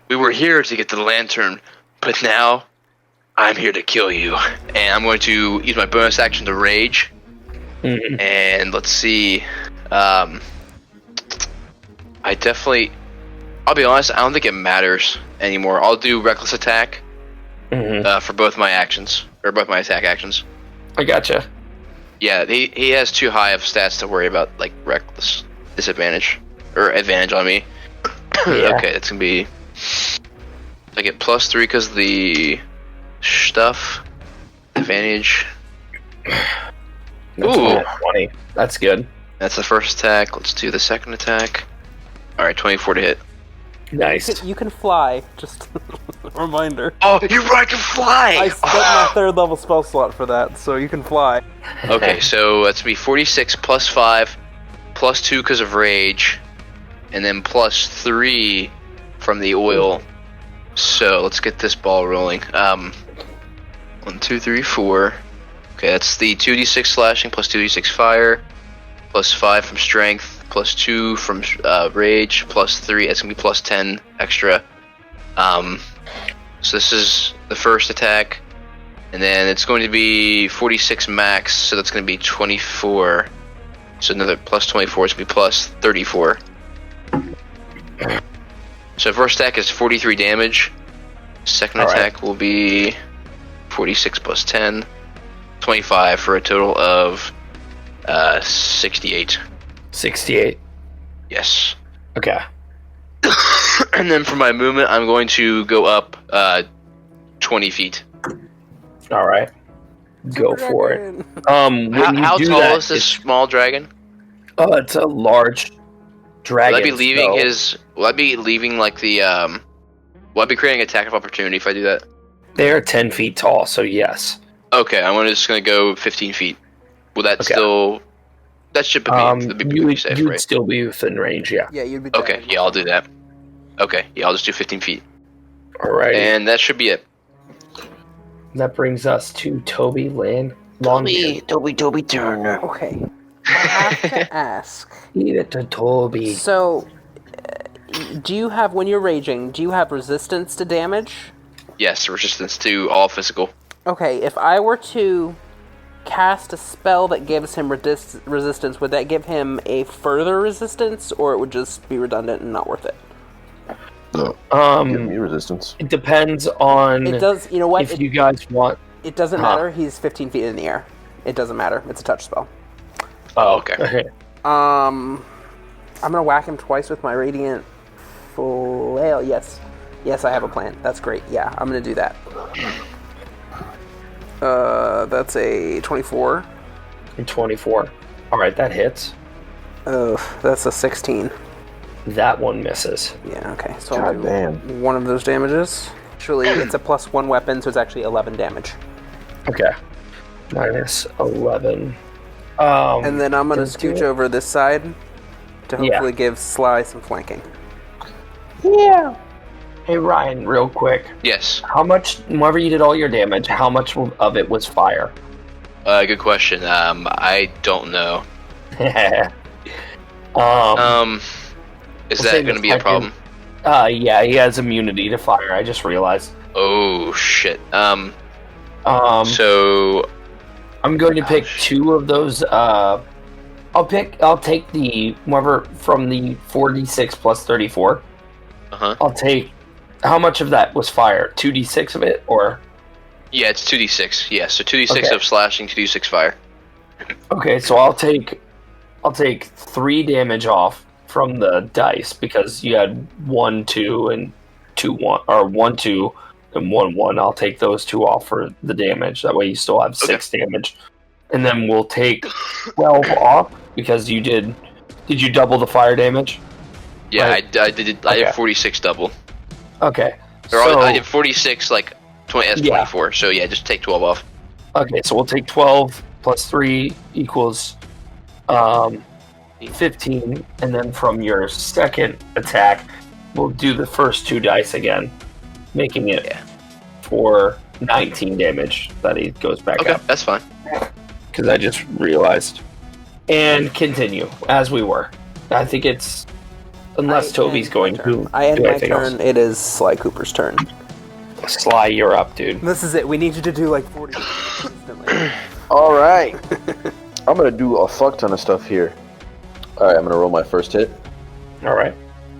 We were here to get the lantern, but now I'm here to kill you. And I'm going to use my bonus action to rage. Mhm. And let's see. I'll be honest, I don't think it matters anymore. I'll do reckless attack for both my actions, or both my attack actions. I gotcha. Yeah, he has too high of stats to worry about, like, reckless disadvantage, or advantage on me. Yeah. Okay, that's gonna be... I get +3 because of the stuff. Advantage. That's Ooh. 20. That's good. That's the first attack. Let's do the second attack. Alright, 24 to hit. Nice. You can fly. Just a reminder. Oh, you're right, I can fly! I spent my 3rd level spell slot for that, so you can fly. Okay, so that's be 46 +5, +2 because of rage, and then +3 from the oil. So let's get this ball rolling. 1, 2, 3, 4. Okay, that's the 2d6 slashing plus 2d6 fire, plus 5 from strength, plus 2 from rage, plus 3. It's gonna be plus 10 extra. So this is the first attack, and then it's going to be 46 max. So that's going to be 24. So another plus 24 is going to be plus 34. So first attack is 43 damage. Second attack will be 46 plus 10, 25 for a total of 68. 68. Yes. Okay. And then for my movement, I'm going to go up 20 feet. All right. Go for it. When How you do tall that, is this small dragon? Oh, it's a large dragon. Will I be leaving so his? Will I be leaving like the? Will I be creating attack of opportunity if I do that? They're 10 feet tall, so yes. Okay, I'm just gonna go 15 feet. Will that still? That should be safe, you'd right? still be within range, yeah. Yeah, you'd be. Okay, yeah, I'll do that. Okay, yeah, I'll just do 15 feet, All right. and that should be it. That brings us to Toby Longbeard. Toby Turner. Okay. I have to ask. Eat it to Toby. So, do you have, when you're raging, do you have resistance to damage? Yes, resistance to all physical. Okay, if I were to cast a spell that gives him resistance, would that give him a further resistance, or it would just be redundant and not worth it? Give me resistance. It depends on It does, you know what? if you guys want. It doesn't matter. He's 15 feet in the air. It doesn't matter. It's a touch spell. Oh, okay. I'm gonna whack him twice with my radiant flail. Yes, I have a plan. That's great. Yeah, I'm gonna do that. That's a 24. 24. All right, that hits. Oh, that's a 16. That one misses. Yeah. Okay. So God I'll do damn. one of those damages. Actually, it's a +1 weapon, so it's actually 11 damage. Okay. Minus 11. And then I'm gonna does scooch it- over this side to hopefully give Sly some flanking. Yeah. Hey Ryan, real quick. Yes. How much? Whenever you did all your damage, how much of it was fire? Good question. I don't know. Is We'll that say going to the be a problem? Yeah, he has immunity to fire. I just realized. Oh shit. So I'm going to pick two of those. I'll take the whatever from the 46 plus 34. I'll take. How much of that was fire? 2d6 of it, or? Yeah, it's 2d6. Yeah, so 2d6 of slashing, 2d6 fire. Okay, so I'll take 3 damage off from the dice because you had 1, 2, and 2, 1, or 1, 2, and 1, 1. I'll take those 2 off for the damage. That way you still have 6 damage. And then we'll take 12 off because you did. Did you double the fire damage? Yeah, Right. I did 46 double. Okay. Or So, I did 46 like 20 as 24. So yeah, just take 12 off. okay, so we'll take 12 plus 3 equals 15, and then from your second attack, we'll do the first 2 dice again, making it for 19 damage that he goes back Okay, up. that's fine. Because I just realized. And continue, as we were. I think it's... Unless Toby's going to I end do my anything turn. else. It is Sly Cooper's turn. Sly, you're up, dude. This is it. We need you to do like 40 instantly. All right. I'm going to do a fuck ton of stuff here. All right, I'm going to roll my first hit. All right.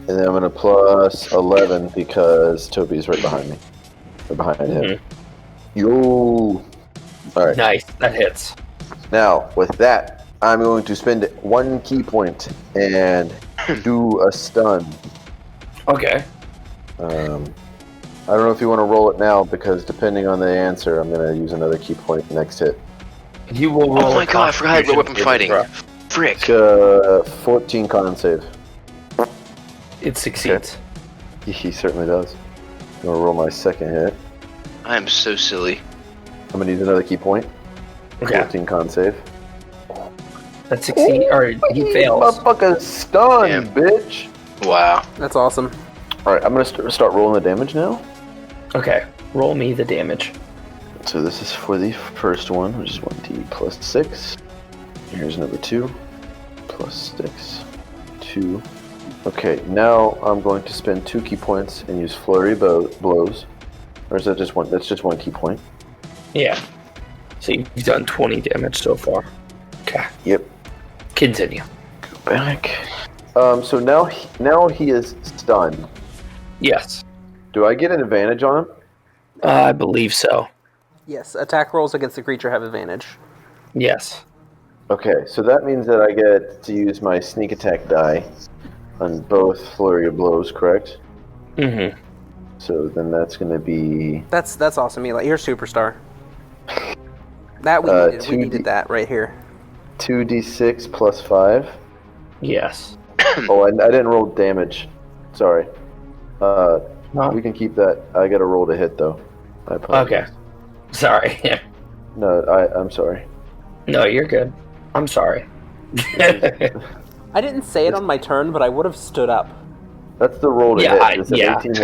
And then I'm going to plus 11 because Toby's right behind me. Or behind him. Yo. All right. Nice. That hits. Now, with that, I'm going to spend 1 key point and do a stun. Okay. I don't know if you want to roll it now because depending on the answer, I'm going to use another key point next hit. You will roll Oh my god, I forgot what weapon fighting. Frick. 14 con save. It succeeds. He certainly does. I'm going to roll my second hit. I am so silly. I'm going to use another key point. Okay. 14 con save. That succeeds. Or he fails. Motherfucker stunned, Damn. bitch. Wow. That's awesome. Alright, I'm going to start rolling the damage now. Okay. Roll me the damage. So this is for the first one, which is 1d plus 6. Here's number 2. Plus 6. 2. Okay, now I'm going to spend 2 key points and use flurry blows. Or is that just one? That's just 1 key point. Yeah. So you've done 20 damage so far. Okay. Yep. Continue. Go back. So now he is stunned. Yes. Do I get an advantage on him? I believe so. Yes, attack rolls against the creature have advantage. Yes. Okay, so that means that I get to use my sneak attack die on both flurry of blows, correct? Mm-hmm. So then that's going to be... That's awesome, Eli. You're a superstar. That we needed. We needed that right here. 2d6 plus 5. Yes. Oh, I didn't roll damage. Sorry. No. We can keep that. I got to roll to hit, though. I apologize. Okay. Sorry. No, I'm sorry. No, you're good. I'm sorry. I didn't say it on my turn, but I would have stood up. That's the roll to hit. Is it 18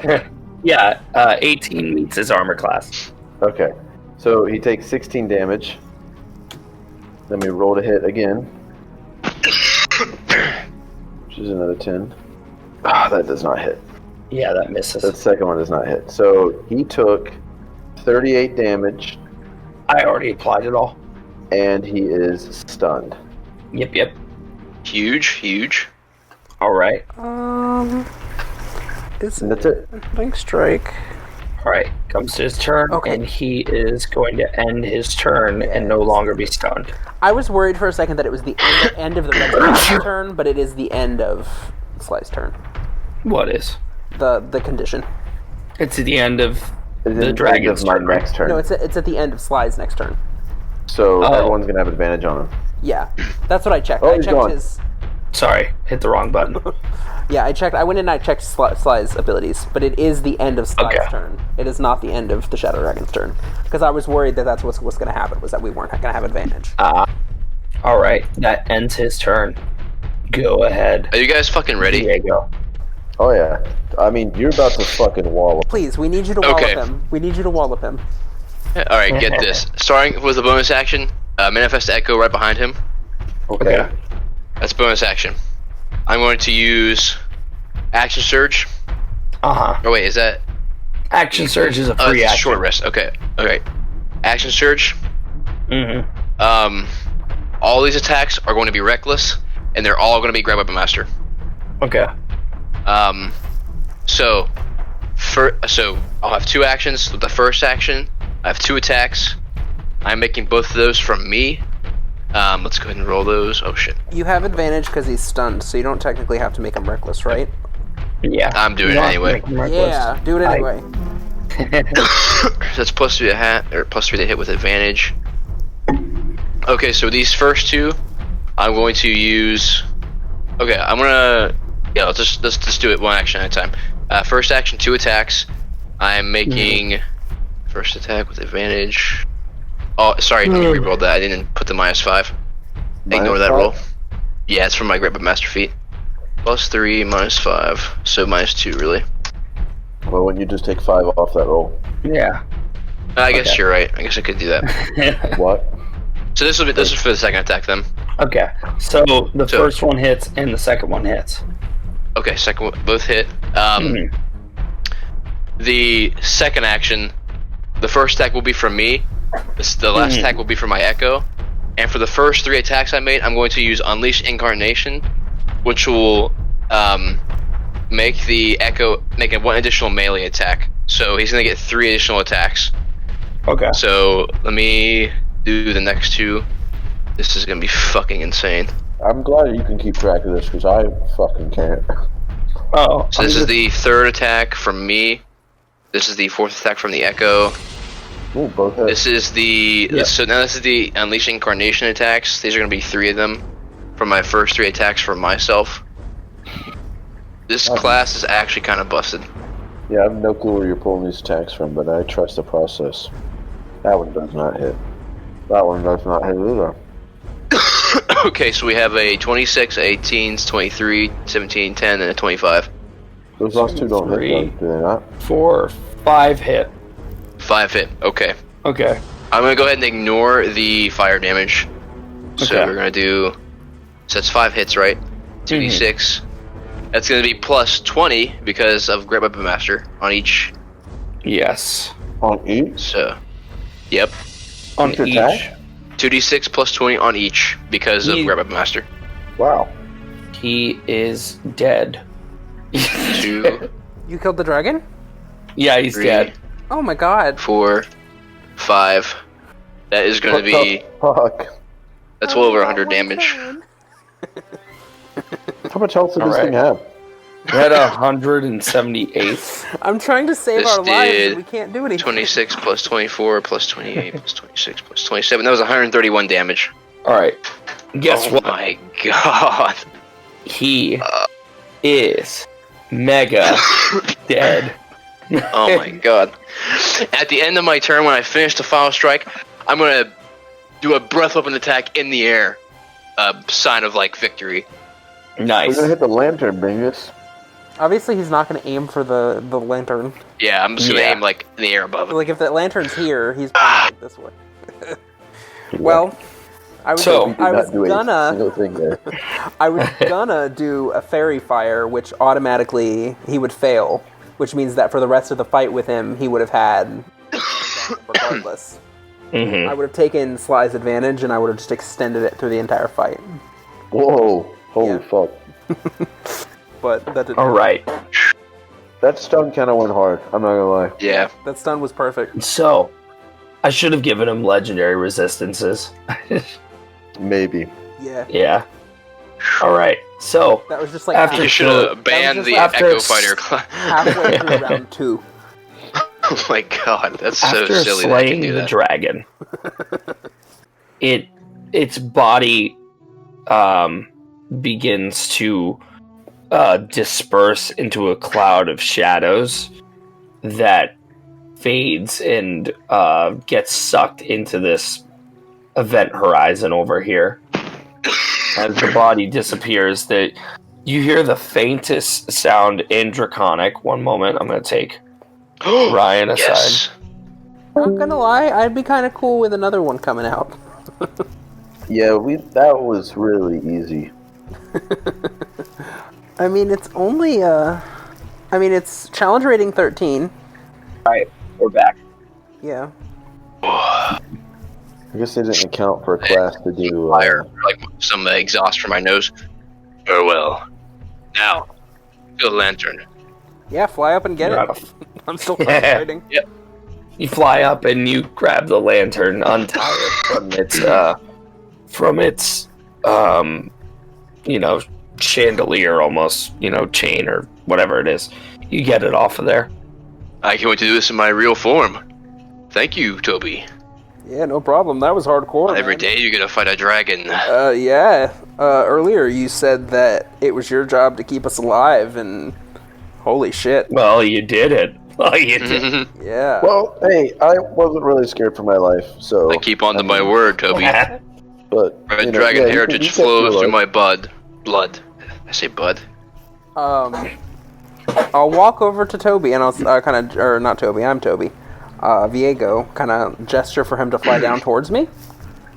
hit? Yeah, 18 meets his armor class. Okay. So he takes 16 damage. Let me roll to hit again. Which is another 10. Ah, that does not hit. Yeah, that misses. That second one does not hit. So he took 38 damage, I already applied it all. and he is stunned. Yep. Huge. All right. Is And that's it. Blink Strike? All right. Comes to his turn, Okay. and he is going to end his turn and no longer be stunned. I was worried for a second that it was the end of the red Sly's turn, but it is the end of Sly's turn. What is? The condition. It's at the end of It's the in dragon's my turn, right? next turn. No, it's at the end of Sly's next turn. So Oh. everyone's gonna have advantage on him. Yeah, that's what I checked. Oh, I he's checked gone. his. Sorry, hit the wrong button. Yeah, I went in and I checked Sly's abilities, but it is the end of Sly's Okay. turn. It is not the end of the Shadow Dragon's turn. Because I was worried that that's what's going to happen, was that we weren't going to have advantage. All right, that ends his turn. Go ahead, Are you guys fucking ready? Diego. Oh yeah. I mean, you're about to fucking wall. Please, we need you to Okay. wallop him. We need you to wallop him. Alright, get this. Starting with a bonus action, Manifest Echo right behind him. Okay. That's bonus action. I'm going to use Action Surge. Uh-huh. Oh wait, is that... Action Surge is a Oh, free it's action. short rest. Okay. Action Surge. Mm-hmm. All these attacks are going to be reckless, and they're all going to be Grab Weapon Master. Okay. So I'll have 2 actions. With the first action, I have 2 attacks. I'm making both of those from me. Let's go ahead and roll those. Oh shit. You have advantage because he's stunned, so you don't technically have to make him reckless, right? Yeah. I'm doing it Not anyway. making reckless. Yeah, do it anyway. So that's +3 +3 to hit with advantage. Okay, so these first 2, I'm going to use. Okay, I'm gonna. Yeah, let's just do it one action at a time. First action, 2 attacks. I'm making first attack with advantage. Oh, sorry, can you reroll that? I didn't put the -5. Ignore that roll. Yeah, it's from my Grip of Master Feat. +3, -5, so -2 really. Well, when you just take 5 off that roll. Yeah. I guess you're right. I guess I could do that. What? So this is for the second attack then. Okay. So the first one hits and the second one hits. Okay, second one, both hit. The second action, the first attack will be from me. The last attack will be from my Echo. And for the first 3 attacks I made, I'm going to use Unleash Incarnation, which will make the Echo make a 1 additional melee attack. So he's going to get 3 additional attacks. Okay. So let me do the next 2. This is going to be fucking insane. I'm glad you can keep track of this because I fucking can't. Oh. So this is the 3rd attack from me. This is the 4th attack from the Echo. Ooh, both hit. This is the so now this is the Unleash Incarnation attacks. These are going to be 3 of them from my first 3 attacks from myself. This class is actually kind of busted. Yeah, I have no clue where you're pulling these attacks from, but I trust the process. That one does not hit. That one does not hit either. Okay, so we have a 26, 18, 23, 17, 10, and a 25. Those last 2 don't hit, though, do they not? 4, 5 hit. 5 hit. Okay. Okay. I'm gonna go ahead and ignore the fire damage. So Okay. we're gonna do. So that's 5 hits, right? 2d6. That's gonna be plus 20 because of Great Weapon Master on each. Yes. On each? So, yep. On Each each. attack? 2d6 plus 20 on each because of Ye- Great Weapon Master. Wow. He is dead. 2, You killed the dragon? Yeah, he's 3, dead. Oh my god. 4, 5. That is gonna What be. the fuck? That's well over 100 damage. How much health did this Alright. thing have? We're at 178. I'm trying to save This our lives did and we can't do anything. 26 plus 24 plus 28 plus 26 plus 27. That was 131 damage. Alright. Guess Oh what? my god. He is mega dead. Oh my god. At the end of my turn, when I finish the final strike, I'm gonna do a breath weapon attack in the air. Sign of like victory. We're Nice. gonna hit the lantern, Bingus. Obviously, he's not going to aim for the lantern. Yeah, I'm just gonna Yeah. aim like in the air above it. Like, if that lantern's here, he's pointing this way. Well, I was, So- I was Not do a gonna... single thing there. I was gonna do a fairy fire, which automatically he would fail, which means that for the rest of the fight with him, he would have had regardless. Mm-hmm. I would have taken Sly's advantage, and I would have just extended it through the entire fight. Whoa. Holy Yeah. fuck. But that didn't. Alright. That stun kind of went hard. I'm not gonna lie. Yeah. That stun was perfect. So, I should have given him legendary resistances. Maybe. Yeah, Yeah. Alright. So, that was just like After- You should have banned the after Echo s- Fighter. halfway through round 2. Oh my god, that's so after silly that I can slaying do the that. dragon, its body begins to disperse into a cloud of shadows that fades and gets sucked into this event horizon over here. As the body disappears, that you hear the faintest sound in Draconic. One moment, I'm going to take Ryan aside. Yes. Not gonna lie, I'd be kind of cool with another one coming out. Yeah, that was really easy. I mean, it's only, it's challenge rating 13. Alright, we're back. Yeah. I guess they didn't account for a class to do. Fire, like some exhaust from my nose. Farewell. Now, fill the lantern. Yeah, fly up and get You're it. out of- I'm still concentrating. You fly up and you grab the lantern, untie it from its chandelier almost, chain or whatever it is. You get it off of there. I can't wait to do this in my real form. Thank you, Toby. Yeah, no problem. That was hardcore. Every man. day you're gonna fight a dragon. Yeah. Earlier you said that it was your job to keep us alive, and holy shit. Well, you did it. Well, you did. Yeah. Well, hey, I wasn't really scared for my life, so. I keep on to my word, Toby. But Red dragon yeah, heritage you kept flows your through life. my blood. I say bud. I'll walk over to Toby and I'll not Toby, I'm Toby. Viego, kind of gesture for him to fly down towards me.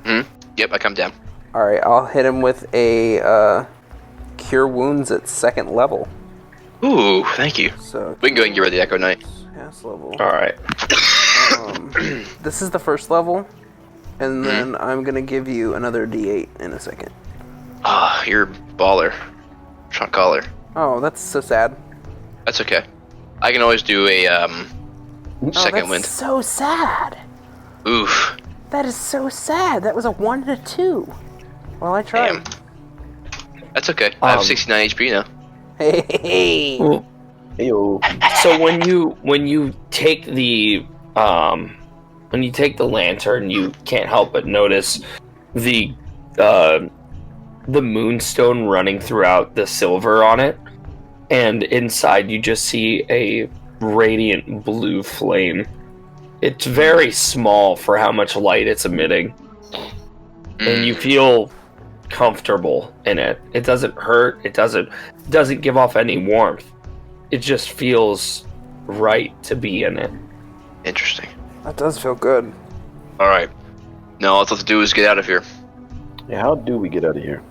Yep, I come down. Alright, I'll hit him with a Cure Wounds at 2nd level. Ooh, thank you. So, We can go and get rid of the Echo Knight. pass level. Alright. This is the 1st level, and then I'm gonna give you another D8 in a second. Ah, you're a baller. Shot caller. Oh, that's so sad. That's okay. I can always do a second that's wind. so sad. Oof. That is so sad. That was a 1 and a 2. Well, I tried. Damn. That's okay. I have Um, 69 HP now. Hey. Well, Heyo. so when you take the lantern, you can't help but notice the moonstone running throughout the silver on it, and inside you just see a radiant blue flame. It's very small for how much light it's emitting, and you feel comfortable in it. It doesn't hurt. It doesn't give off any warmth. It just feels right to be in it. Interesting. That does feel good. Alright. Now all I have to do is get out of here. Yeah, how do we get out of here?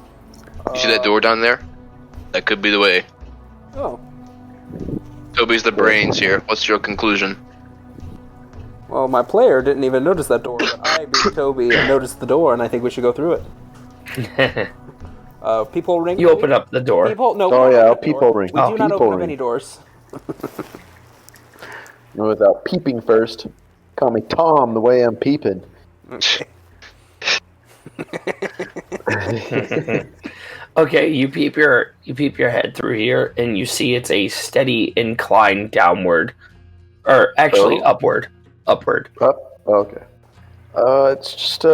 You see that door down there? That could be the way. Oh. Toby's the brains here. What's your conclusion? Well, my player didn't even notice that door, but I, being Toby, noticed the door, and I think we should go through it. People ring. You open up the door. People, no. Oh, we don't yeah, open that people door. ring. We Oh, do not people open up ring. any doors. Without peeping first. Call me Tom the way I'm peeping. Okay, you peep your head through here, and you see it's a steady incline downward, or actually upward. Up? Okay. It's just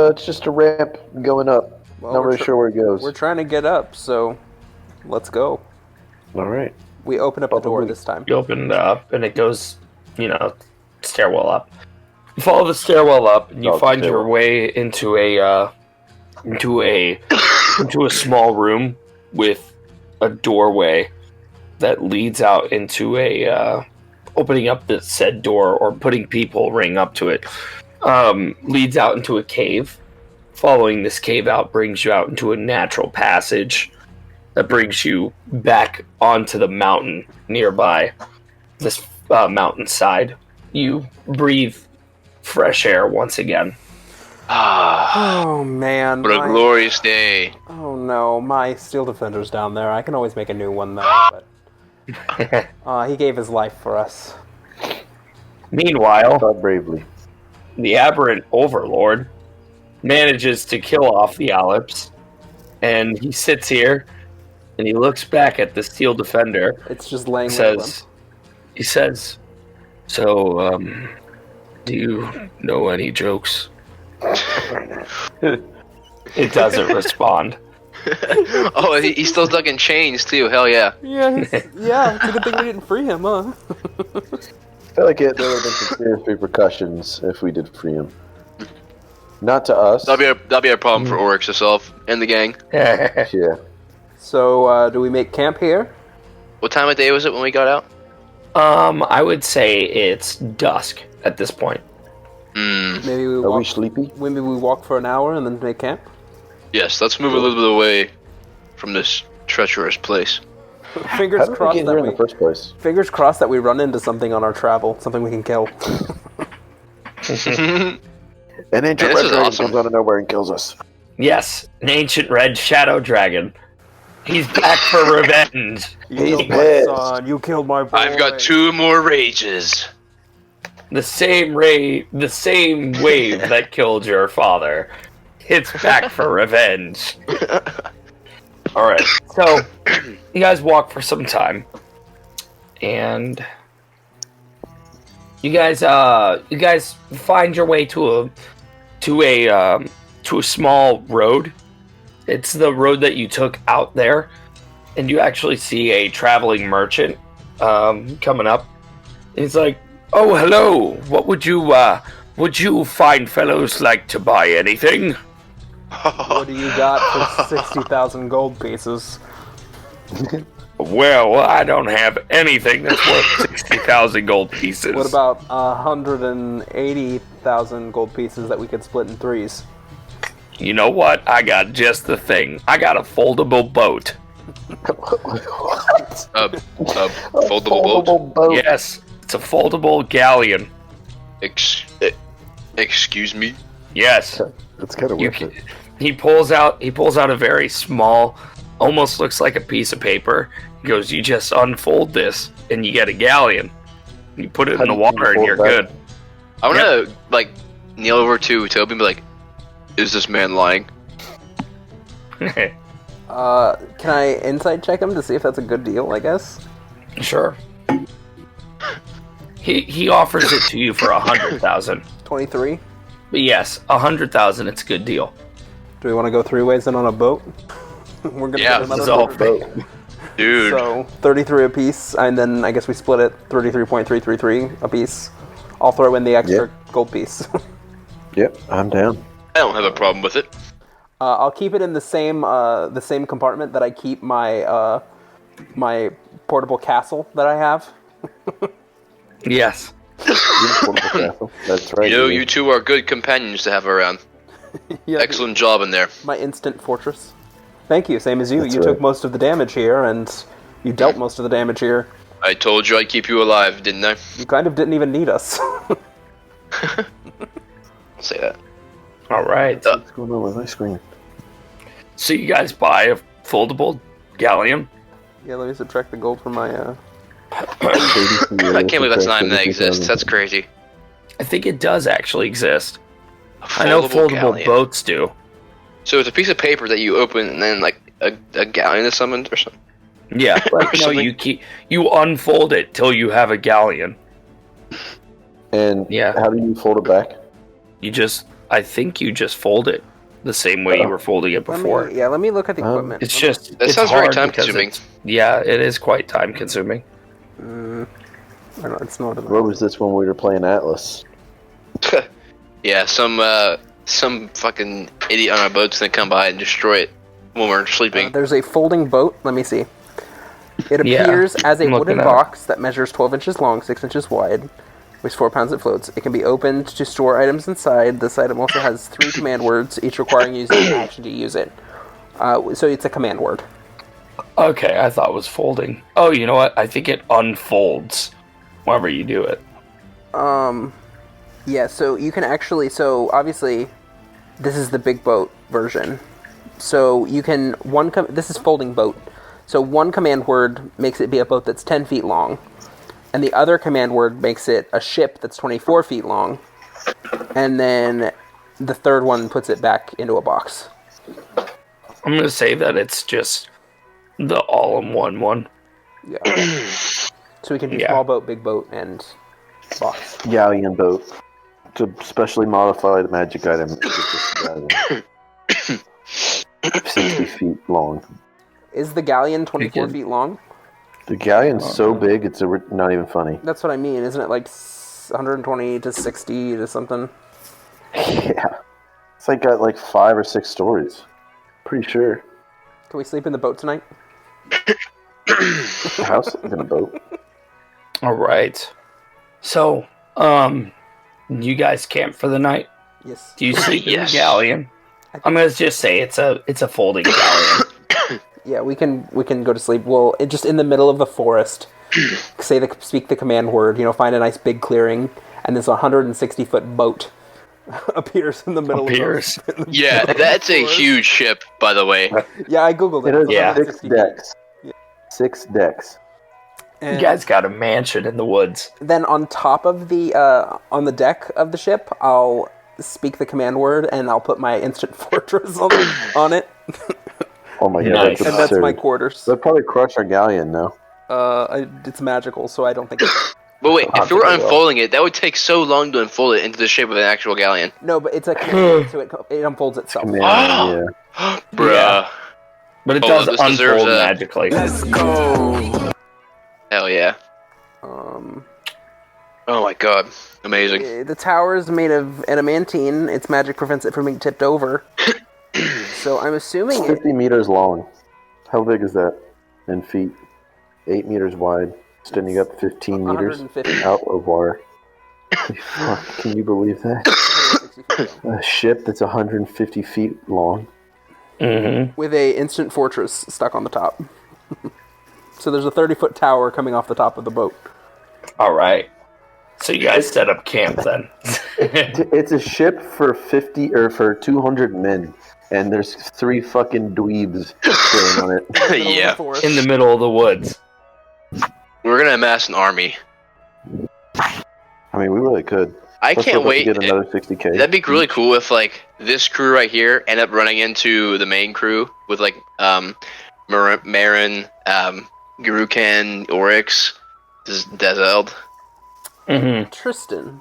a ramp going up. Well, Not we're really sure where it goes. We're trying to get up, so let's go. All right. We open up the door Probably. this time. You open it up, and it goes, stairwell up. You follow the stairwell up, and you find your way into a small room with a doorway that leads out into opening up the said door or putting people ring up to it. Leads out into a cave. Following this cave out brings you out into a natural passage that brings you back onto the mountain nearby. This mountainside. You breathe fresh air once again. Oh man. What a glorious day. Oh no, my steel defender's down there. I can always make a new one though, but he gave his life for us. Meanwhile, Fought bravely. the aberrant overlord manages to kill off the Aleps, and he sits here and he looks back at the steel defender. It's just laying there. He says, "So, do you know any jokes?" It doesn't respond. Oh, he's still stuck in chains too. Hell yeah. Yeah, it's a good thing we didn't free him, huh? I feel like there would have been some serious repercussions if we did free him. Not to us. That'll be a problem for Oryx herself and the gang. Yeah. So, do we make camp here? What time of day was it when we got out? I would say it's dusk at this point. Maybe we Are walk. we sleepy? Maybe we walk for an hour and then make camp. Yes, let's move a little bit away from this treacherous place. Fingers How did we crossed get that here in the first place? Fingers crossed that we run into something on our travel, something we can kill. An ancient This red is dragon awesome. comes out of nowhere and kills us. Yes, an ancient red shadow dragon. He's back for revenge. You He's killed my pissed. son. You killed my boy. I've got 2 more rages. The same wave that killed your father. It's back for revenge. Alright, so you guys walk for some time. And you guys find your way to a small road. It's the road that you took out there, and you actually see a traveling merchant coming up. And he's like, "Oh, hello. What would you fine fellows like to buy anything?" What do you got for 60,000 gold pieces? Well, I don't have anything that's worth 60,000 gold pieces. What about 180,000 gold pieces that we could split in threes? You know what? I got just the thing. I got a foldable boat. Foldable boat. Yes, it's a foldable galleon. Excuse me. Yes. That's kind of worth it. He pulls out a very small, almost looks like a piece of paper. He goes, "You just unfold this and you get a galleon. You put it in the water and you're good." I want to kneel over to Toby and be like, "Is this man lying?" Can I insight check him to see if that's a good deal, I guess? Sure. He offers it to you for 100,000. 23? But yes, 100,000. It's a good deal. Do we want to go 3 ways in on a boat? We're gonna Yeah, get another this is all boat. Dude. So 33 a piece, and then I guess we split it 33.333 a piece. I'll throw in the extra gold piece. Yep, I'm down. I don't have a problem with it. I'll keep it in the same compartment that I keep my my portable castle that I have. Yes. Portable castle. That's right. You know, dude. you two are good companions to have around. Yeah, Excellent job in there. My instant fortress. Thank you, same as you. That's You right. took most of the damage here, and you dealt most of the damage here. I told you I'd keep you alive, didn't I? You kind of didn't even need us. I'll say that. All right. What's going on with my screen? So you guys buy a foldable galleon? Yeah, let me subtract the gold from my, I can't believe that's not even that exists. That's crazy. I think it does actually exist. A I know foldable galleon. boats do. So it's a piece of paper that you open and then like a galleon is summoned or something. Yeah, like no, something. you unfold it till you have a galleon. And Yeah. how do you fold it back? I think you just fold it the same way you were folding it before. let me look at the equipment. It's just That it's sounds very hard time because consuming. Yeah, it is quite time consuming. I don't know, it's not Where was this when we were playing Atlas? Yeah, some fucking idiot on a boat's gonna come by and destroy it when we're sleeping. There's a folding boat. Let me see. It Yeah, appears as a I'm wooden looking at it. box that measures 12 inches long, 6 inches wide, weighs 4 pounds. It floats. It can be opened to store items inside. This item also has 3 command words, each requiring using an action to use it. So it's a command word. Okay, I thought it was folding. Oh, you know what? I think it unfolds whenever you do it. Yeah, so you can actually, so obviously, this is the big boat version. So you can, this is folding boat. So one command word makes it be a boat that's 10 feet long. And the other command word makes it a ship that's 24 feet long. And then the third one puts it back into a box. I'm gonna say that it's just the all-in-one one. Yeah. So we can do Yeah. small boat, big boat, and box. Galleon boat. It's a specially modified magic item. It's just galleon. 60 feet long. Is the galleon 24 Again. feet long? The galleon's so big, it's not even funny. That's what I mean. Isn't it like 120 to 60 to something? Yeah. It's like got like 5 or 6 stories. Pretty sure. Can we sleep in the boat tonight? A house in a boat. All right. So, you guys camp for the night? Yes. Do you sleep in Yes. the galleon? I'm gonna just say it's a folding galleon. Yeah, we can go to sleep. Well, just in the middle of the forest. Speak the command word. Find a nice big clearing, and this 160-foot boat appears in the middle. Appears. Of the Yeah, that's a huge ship, by the way. Yeah, I googled it. It has It's Yeah. 6 160 decks. Yeah. 6 decks. You And guys got a mansion in the woods. then on top of the on the deck of the ship, I'll speak the command word, and I'll put my instant fortress on it, Oh my god, Nice. that's and that's absurd. my quarters. They'll probably crush our galleon, no? It's magical, so I don't think. But wait, if you were Possibly will. unfolding it, that would take so long to unfold it into the shape of an actual galleon. No, but it's a command, so it unfolds itself. Man, Oh. yeah. Bruh. Yeah. But it Oh, does this deserves unfold a- magically. Hell yeah. Oh my god. Amazing. The tower is made of adamantine. Its magic prevents it from being tipped over. So I'm assuming It's 50 meters long. How big is that in feet? 8 meters wide. Standing up 15 meters 150. out of water. Fuck, can you believe that? 160 feet long. A ship that's 150 feet long. Mm-hmm. With a instant fortress stuck on the top. So there's a 30-foot tower coming off the top of the boat. All right. So you guys set up camp then. It's a ship for 50 or for 200 men, and there's 3 fucking dweebs sitting on it. Middle of the Yeah. forest. In the middle of the woods. We're gonna amass an army. I mean, we really could. I Let's can't hope I wait. can get another 60k. That'd be really cool if like this crew right here end up running into the main crew with like Marin, Gurukan, Oryx, Dezeld. Mm-hmm. Tristan,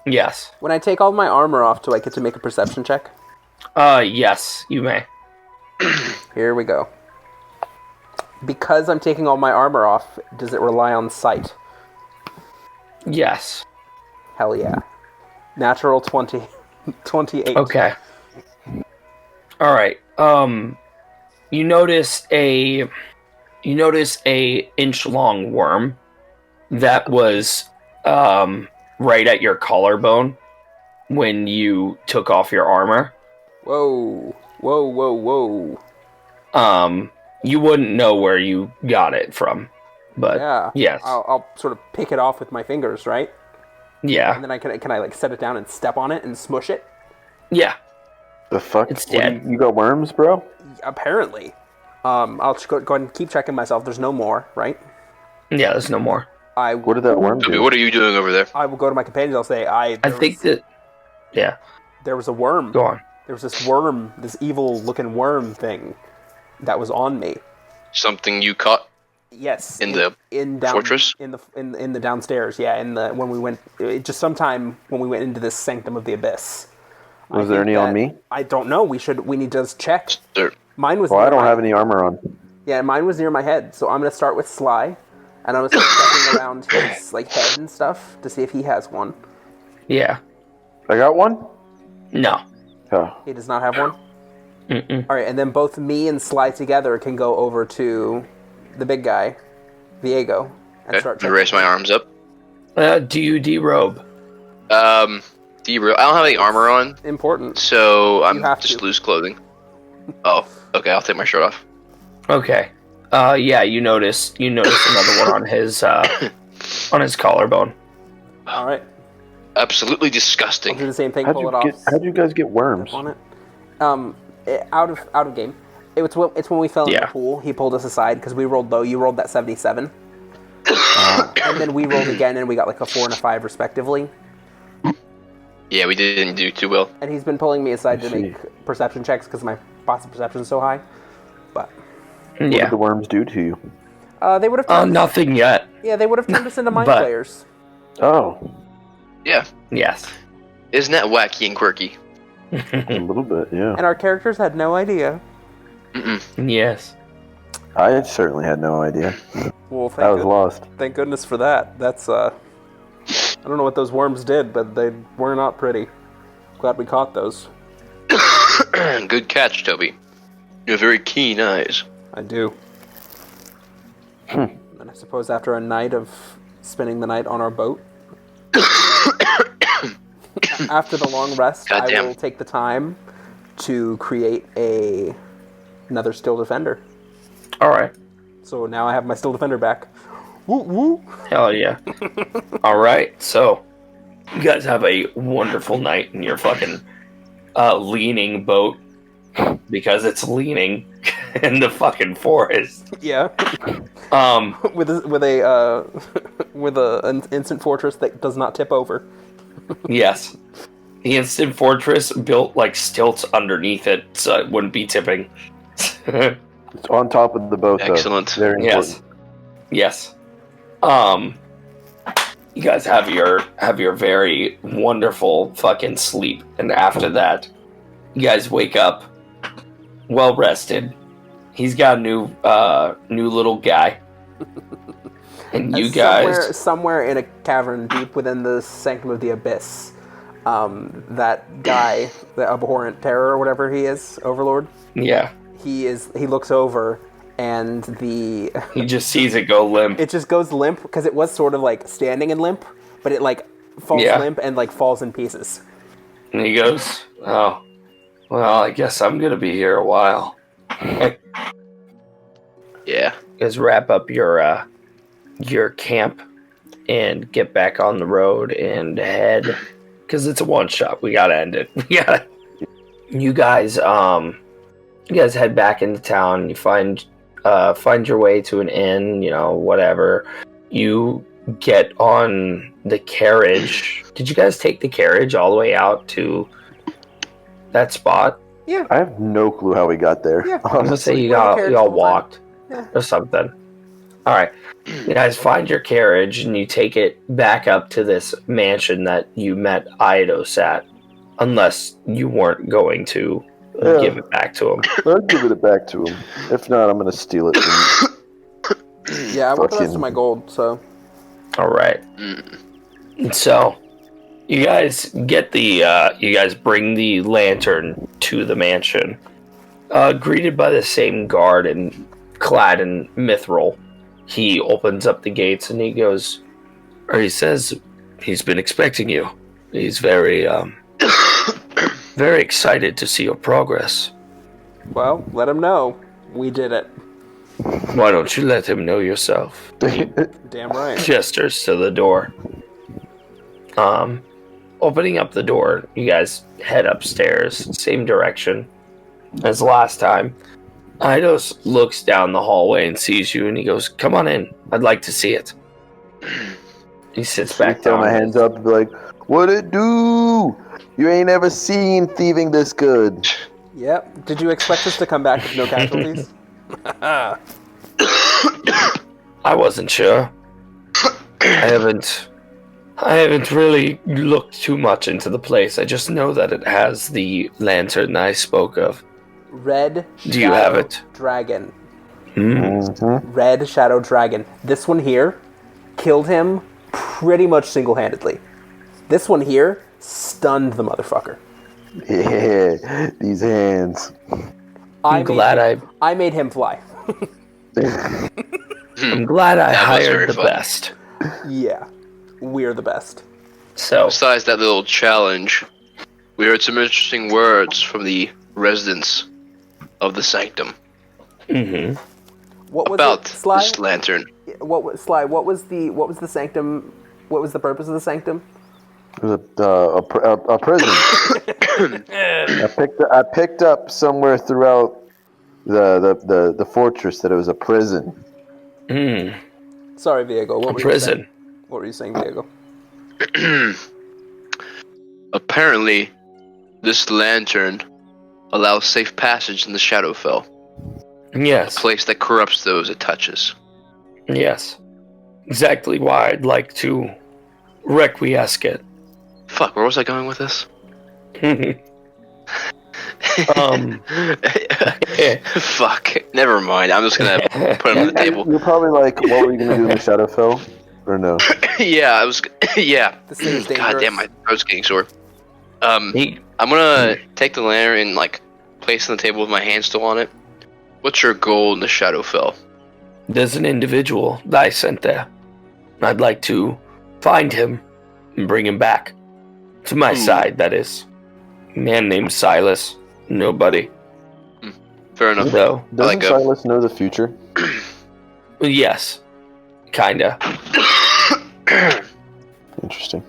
Yes. when I take all my armor off, do I get to make a perception check? Yes, you may. Here we go. Because I'm taking all my armor off, does it rely on sight? Yes. Hell yeah. Natural 20. 28. Okay. All right. You notice a inch long worm that was right at your collarbone when you took off your armor. Whoa. Whoa, whoa, whoa. You wouldn't know where you got it from, but Yeah. yes. I'll sort of pick it off with my fingers, right? Yeah. And then can I like set it down and step on it and smush it? Yeah. The fuck? It's What, dead. you got worms, bro? Apparently. I'll just go ahead and keep checking myself. There's no more, right? Yeah, there's no more. What did that worm Toby, do? what are you doing over there? I will go to my companions. I'll say, I think that... Yeah, there was a worm. go on. There was this worm, this evil-looking worm thing that was on me. Something you caught? Yes, In the fortress? in the downstairs. Yeah, when we went just sometime when we went into this Sanctum of the Abyss. Was there any on me? I don't know. We need to check. Sir, Mine was. Well, near I don't my- have any armor on. Yeah, mine was near my head, so I'm gonna start with Sly, and I'm gonna start checking around his like head and stuff to see if he has one. Yeah. I got one? No. Oh. He does not have one. Mm-mm. All right, and then both me and Sly together can go over to the big guy, Viego, and okay. start I checking. raise my arms up. Do you derobe? I don't have any armor on, Important. so I'm have just to. loose clothing. Oh, okay. I'll take my shirt off. Okay. Yeah, you notice another one on his collarbone. All right, Absolutely I'll do disgusting. the same thing. How'd Pull you it off. how'd you guys get worms? On it. Out of game. It's when we fell in Yeah. the pool. He pulled us aside because we rolled low. You rolled that 77, and then we rolled again, and we got like a 4 and a 5 respectively. Yeah, we didn't do too well. And he's been pulling me aside to I see. make perception checks because my passive perception is so high. But What Yeah. did the worms do to you? they would have turned. Nothing yet. Yeah, they would have turned us into mind But- players. Oh, Yeah, Yes. isn't that wacky and quirky? a little bit, yeah. And our characters had no idea. Yes. I certainly had no idea. Well, I was lost. thank goodness for that. That's I don't know what those worms did, but they were not pretty. Glad we caught those. Good catch, Toby. You have very keen eyes. I do. And I suppose after a night of spending the night on our boat, after the long rest, Goddamn. I will take the time to create another Still Defender. All right. So now I have my Still Defender back. Woo woo! Hell yeah. All right. So, you guys have a wonderful night in your fucking leaning boat because it's leaning in the fucking forest. Yeah, with an instant fortress that does not tip over. Yes. The instant fortress built like stilts underneath it so it wouldn't be tipping. It's on top of the boat, though. Excellent. Very Yes. important. Yes. You guys have your very wonderful fucking sleep, and after that, you guys wake up well rested. He's got a new little guy, and you guys somewhere in a cavern deep within the Sanctum of the Abyss, that guy, the abhorrent terror or whatever he is, Overlord. yeah, He looks over, and he just sees it go limp. it just goes limp because it was sort of like standing and limp, but it like falls Yeah. limp and like falls in pieces. And he goes, "Oh, well, I guess I'm gonna be here a while." Yeah. You guys wrap up your camp and get back on the road and head, because it's a one shot. We gotta end it. We gotta. You guys head back into town. You find your way to an inn. You know, whatever. You get on the carriage. Did you guys take the carriage all the way out to that spot? I have no clue how we got there. Yeah. I'm gonna say We you were in the all carriage the whole time. walked Yeah. or something. All right, you guys find your carriage and you take it back up to this mansion that you met Eidos at, unless you weren't going to Yeah. give it back to him. I'll give it back to him. If not, I'm going to steal it from Yeah, I want the rest Fucking- of my gold. So All right, and so you guys get you guys bring the lantern to the mansion, greeted by the same guard and clad in mithril. He opens up the gates and he says, he's been expecting you. He's very, very excited to see your progress. Well, let him know. We did it. Why don't you let him know yourself? Damn right. Gestures to the door. Opening up the door, you guys head upstairs, same direction as last time. Eidos looks down the hallway and sees you, and he goes, "Come on in. I'd like to see it." He sits back Throw down. my hands up and be like, "What it do? You ain't ever seen thieving this good." Yep. Did you expect us to come back with no casualties? I wasn't sure. I haven't really looked too much into the place. I just know that it has the lantern I spoke of. Red Do you have it? Dragon. Mm-hmm. Red Shadow Dragon. This one here killed him pretty much single-handedly. This one here stunned the motherfucker. Yeah, these hands. I'm glad I made him fly. I'm glad I That was very hired the fun. best. Yeah. We're the best. So, Besides that little challenge, we heard some interesting words from the residents of the Sanctum What was about it, Sly? this lantern. What was Sly? What was the Sanctum? What was the purpose of the Sanctum? It was a prison. I picked up somewhere throughout the fortress that it was a prison. Sorry, Viego. What a were prison. You saying? What were you saying, Viego? Apparently, this lantern allows safe passage in the Shadowfell, Yes. a place that corrupts those it touches. Yes. Exactly why I'd like to requiesce it. Fuck, where was I going with this? Fuck, never mind. I'm just gonna put it on the table. You're probably like, what were you gonna do in the Shadowfell? Or no? Yeah, I was. Yeah. This thing is dangerous. God damn, my throat's getting sore. He- I'm gonna take the lantern and place it on the table with my hand still on it. What's your goal in the Shadowfell? There's an individual that I sent there. I'd like to find him and bring him back. To my side, that is. A man named Silas. Nobody. Fair enough. Though. Doesn't Silas know the future? Yes. Kinda. Interesting.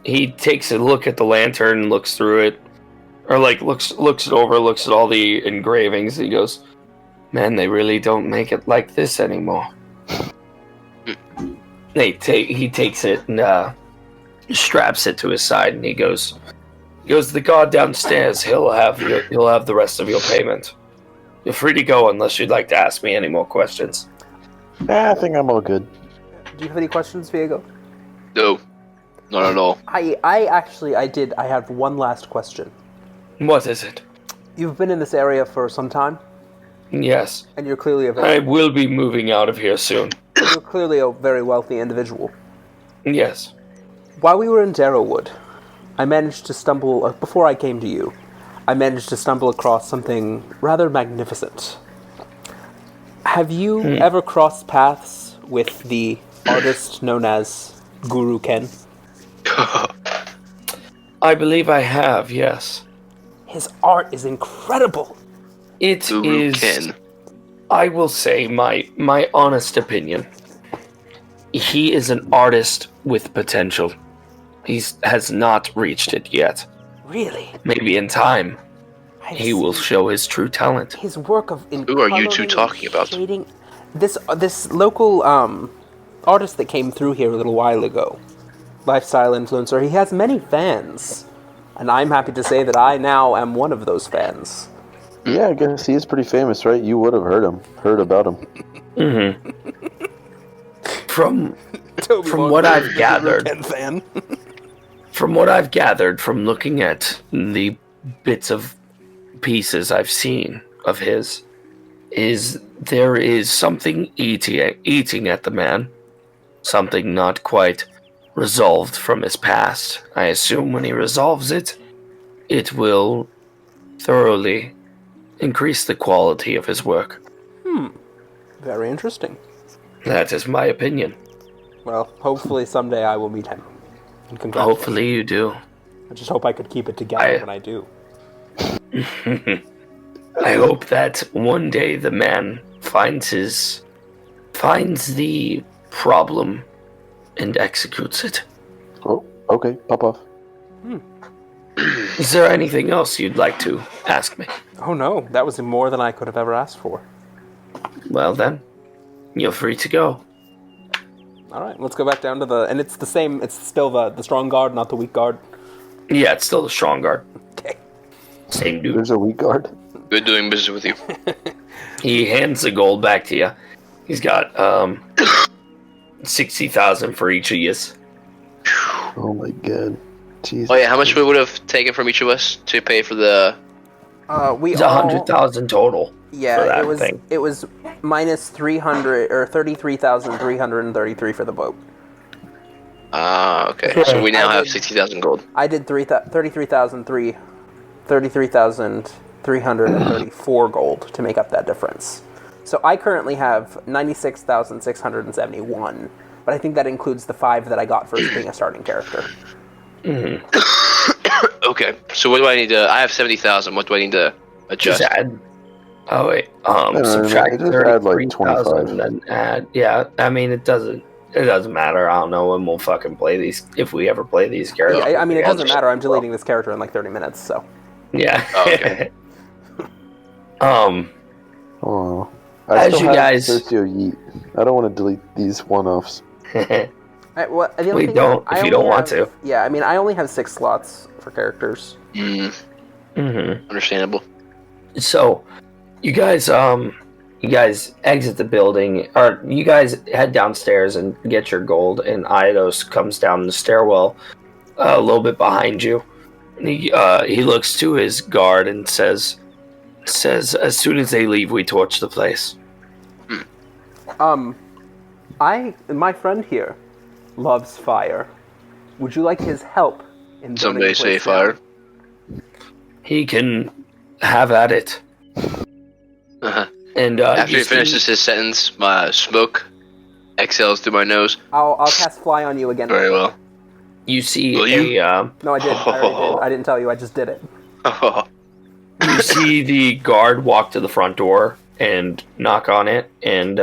He takes a look at the lantern, looks through it, or looks it over, looks at all the engravings. He goes, "Man, they really don't make it like this anymore." He takes it and straps it to his side, and he goes, "The guard downstairs. He'll have the rest of your payment. You're free to go unless you'd like to ask me any more questions." I think I'm all good. Do you have any questions, Viego? No, not at all. I have one last question. What is it? You've been in this area for some time, Yes, and you're clearly I will be moving out of here soon. you're clearly a very wealthy individual. Yes. While we were in Darrowwood, I managed to stumble, before I came to you, I managed to stumble across something rather magnificent. Have you ever crossed paths with the artist known as Guru Ken? I believe I have, yes. His art is incredible. It Guru is, Ken. I will say, my honest opinion. He is an artist with potential. He has not reached it yet. Really? Maybe in time, I've he will seen show his true talent. his work of Who are you two coloring talking and about? shading. This local artist that came through here a little while ago, lifestyle influencer. He has many fans, and I'm happy to say that I now am one of those fans. Yeah, I guess he is pretty famous, right? You would have heard about him. Mm-hmm. From what I've gathered, fan. from what I've gathered from looking at the bits of pieces I've seen of his, is there is something eating at the man, something not quite resolved from his past. I assume when he resolves it, it will thoroughly increase the quality of his work. Very interesting. That is my opinion. Well, hopefully someday I will meet him. And congratulations. Hopefully you do. I just hope I could keep it together when I do. I hope that one day the man finds the problem and executes it. Oh, okay. Pop off. Is there anything else you'd like to ask me? Oh no, that was more than I could have ever asked for. Well then, you're free to go. Alright, let's go back down to and it's the same, it's still the strong guard, not the weak guard. Yeah, it's still the strong guard. Okay. Same dude. There's a weak guard. Good doing business with you. He hands the gold back to you. He's got 60,000 for each of you. Oh my god. Jesus. Oh yeah, how much we would have taken from each of us to pay for the... It's 100,000 total. Yeah, for that thing. It was minus 300 or 33,333 for the boat. Ah, okay. So we now have 60,000 gold. I did 33,334 gold to make up that difference. So I currently have 96,671, but I think that includes the 5 that I got for being a starting character. Mm-hmm. Okay, so what do I need to... I have 70,000. What do I need to adjust? Just add... Oh wait, no, subtract just add like 33,000 25. and then add... Yeah, I mean, it doesn't matter. I don't know when we'll fucking play these... If we ever play these characters. Yeah, I mean, it doesn't matter. I'm deleting this character in like 30 minutes, so... Yeah. Oh, okay. Oh. I As still you have guys- Socio Yeet. I don't want to delete these one-offs. The only We thing don't, if you don't want to. Yeah, I mean, I only have 6 slots for characters. Mm-hmm. Understandable. So, you guys exit the building, or you guys head downstairs and get your gold, and Eidos comes down the stairwell a little bit behind you. And he looks to his guard and says, as soon as they leave, we torch the place. My friend here loves fire. Would you like his help in burning Somebody the say place fire. down? He can have at it. Uh-huh. And After you he see- finishes his sentence, my smoke exhales through my nose. I'll cast fly on you again. Very well. You see Will you? No, I did. I already did. I didn't tell you. I just did it. you see the guard walk to the front door and knock on it, and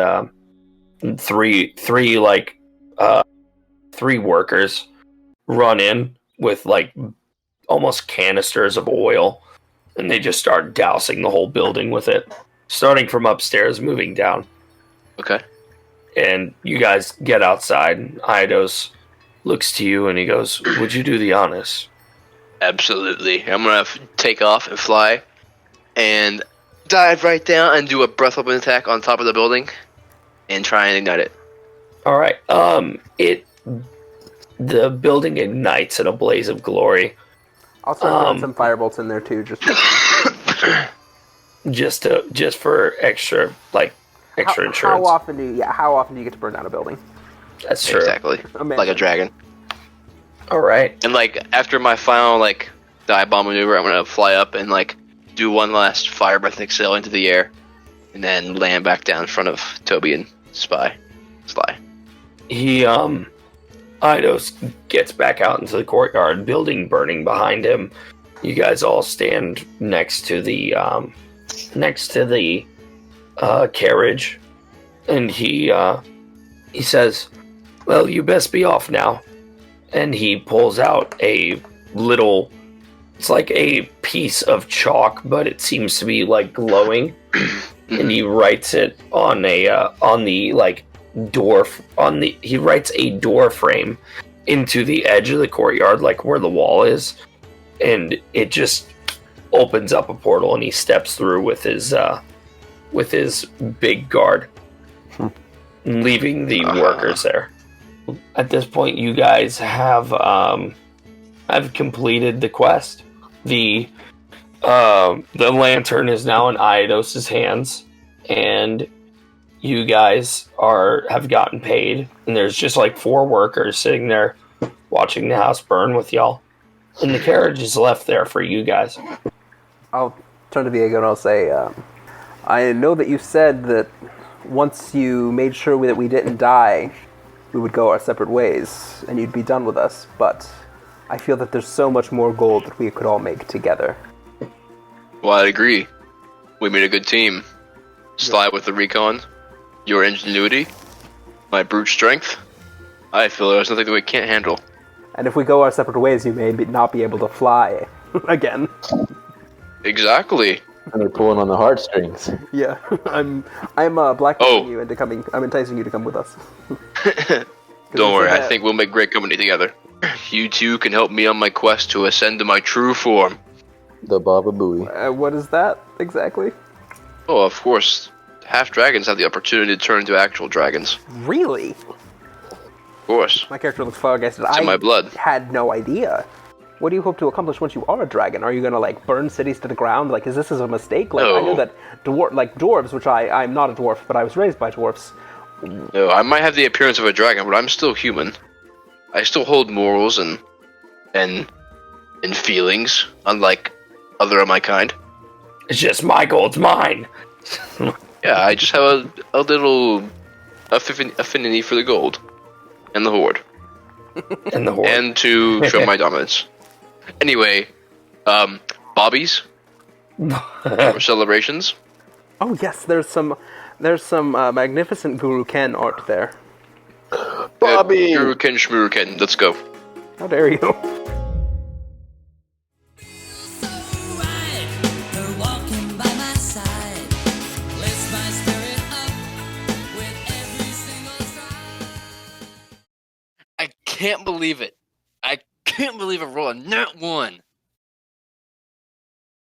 three workers run in with like almost canisters of oil, and they just start dousing the whole building with it, starting from upstairs, moving down. Okay. And you guys get outside, and Eidos looks to you and he goes, "Would you do the honors?" Absolutely. I'm gonna take off and fly, and dive right down and do a breath weapon attack on top of the building, and try and ignite it. All right. The building ignites in a blaze of glory. I'll start putting some firebolts in there too, just for extra insurance. How often do you get to burn down a building? That's true. Exactly. Amazing. Like a dragon. All right. And after my final dive bomb maneuver, I'm gonna fly up and do one last fire breath exhale into the air, and then land back down in front of Toby and Sly. He Eidos gets back out into the courtyard, building burning behind him. You guys all stand next to the carriage, and he says, "Well, you best be off now." And he pulls out a little, it's like a piece of chalk, but it seems to be glowing, and he writes it on he writes a door frame into the edge of the courtyard, where the wall is, and it just opens up a portal, and he steps through with his big guard, leaving the workers there. At this point, you guys have completed the quest. The lantern is now in Eidos' hands, and you guys have gotten paid. And there's just 4 workers sitting there watching the house burn with y'all. And the carriage is left there for you guys. I'll turn to Diego and I'll say, I know that you said that once you made sure that we didn't die, we would go our separate ways, and you'd be done with us. But I feel that there's so much more gold that we could all make together. Well, I agree. We made a good team. Sly with the recon, your ingenuity, my brute strength. I feel there's nothing that we can't handle. And if we go our separate ways, you may not be able to fly again. Exactly. And they're pulling on the heartstrings. Yeah, I'm blackmailing you into coming. I'm enticing you to come with us. Don't worry, I think we'll make great company together. You two can help me on my quest to ascend to my true form. The Baba Booey. What is that exactly? Oh, of course. Half dragons have the opportunity to turn into actual dragons. Really? Of course. My character looks flabbergasted. It's in my blood. Had no idea. What do you hope to accomplish once you are a dragon? Are you gonna like burn cities to the ground? Like, is this a mistake? Like, No. I know that dwarves, which I'm not a dwarf, but I was raised by dwarfs. No, I might have the appearance of a dragon, but I'm still human. I still hold morals and feelings, unlike other of my kind. It's just my gold's mine. Yeah, I just have a little affinity for the gold and the horde, And the horde. and to show my dominance. Anyway, bobbies or celebrations. Oh yes, there's some magnificent Guru Ken art there. Bobby! Guruken Shmuruken, let's go. How dare you? They're walking by my side. Lifts my spirit up with every single stride. I can't believe it. I can't believe I rolled a nat 1.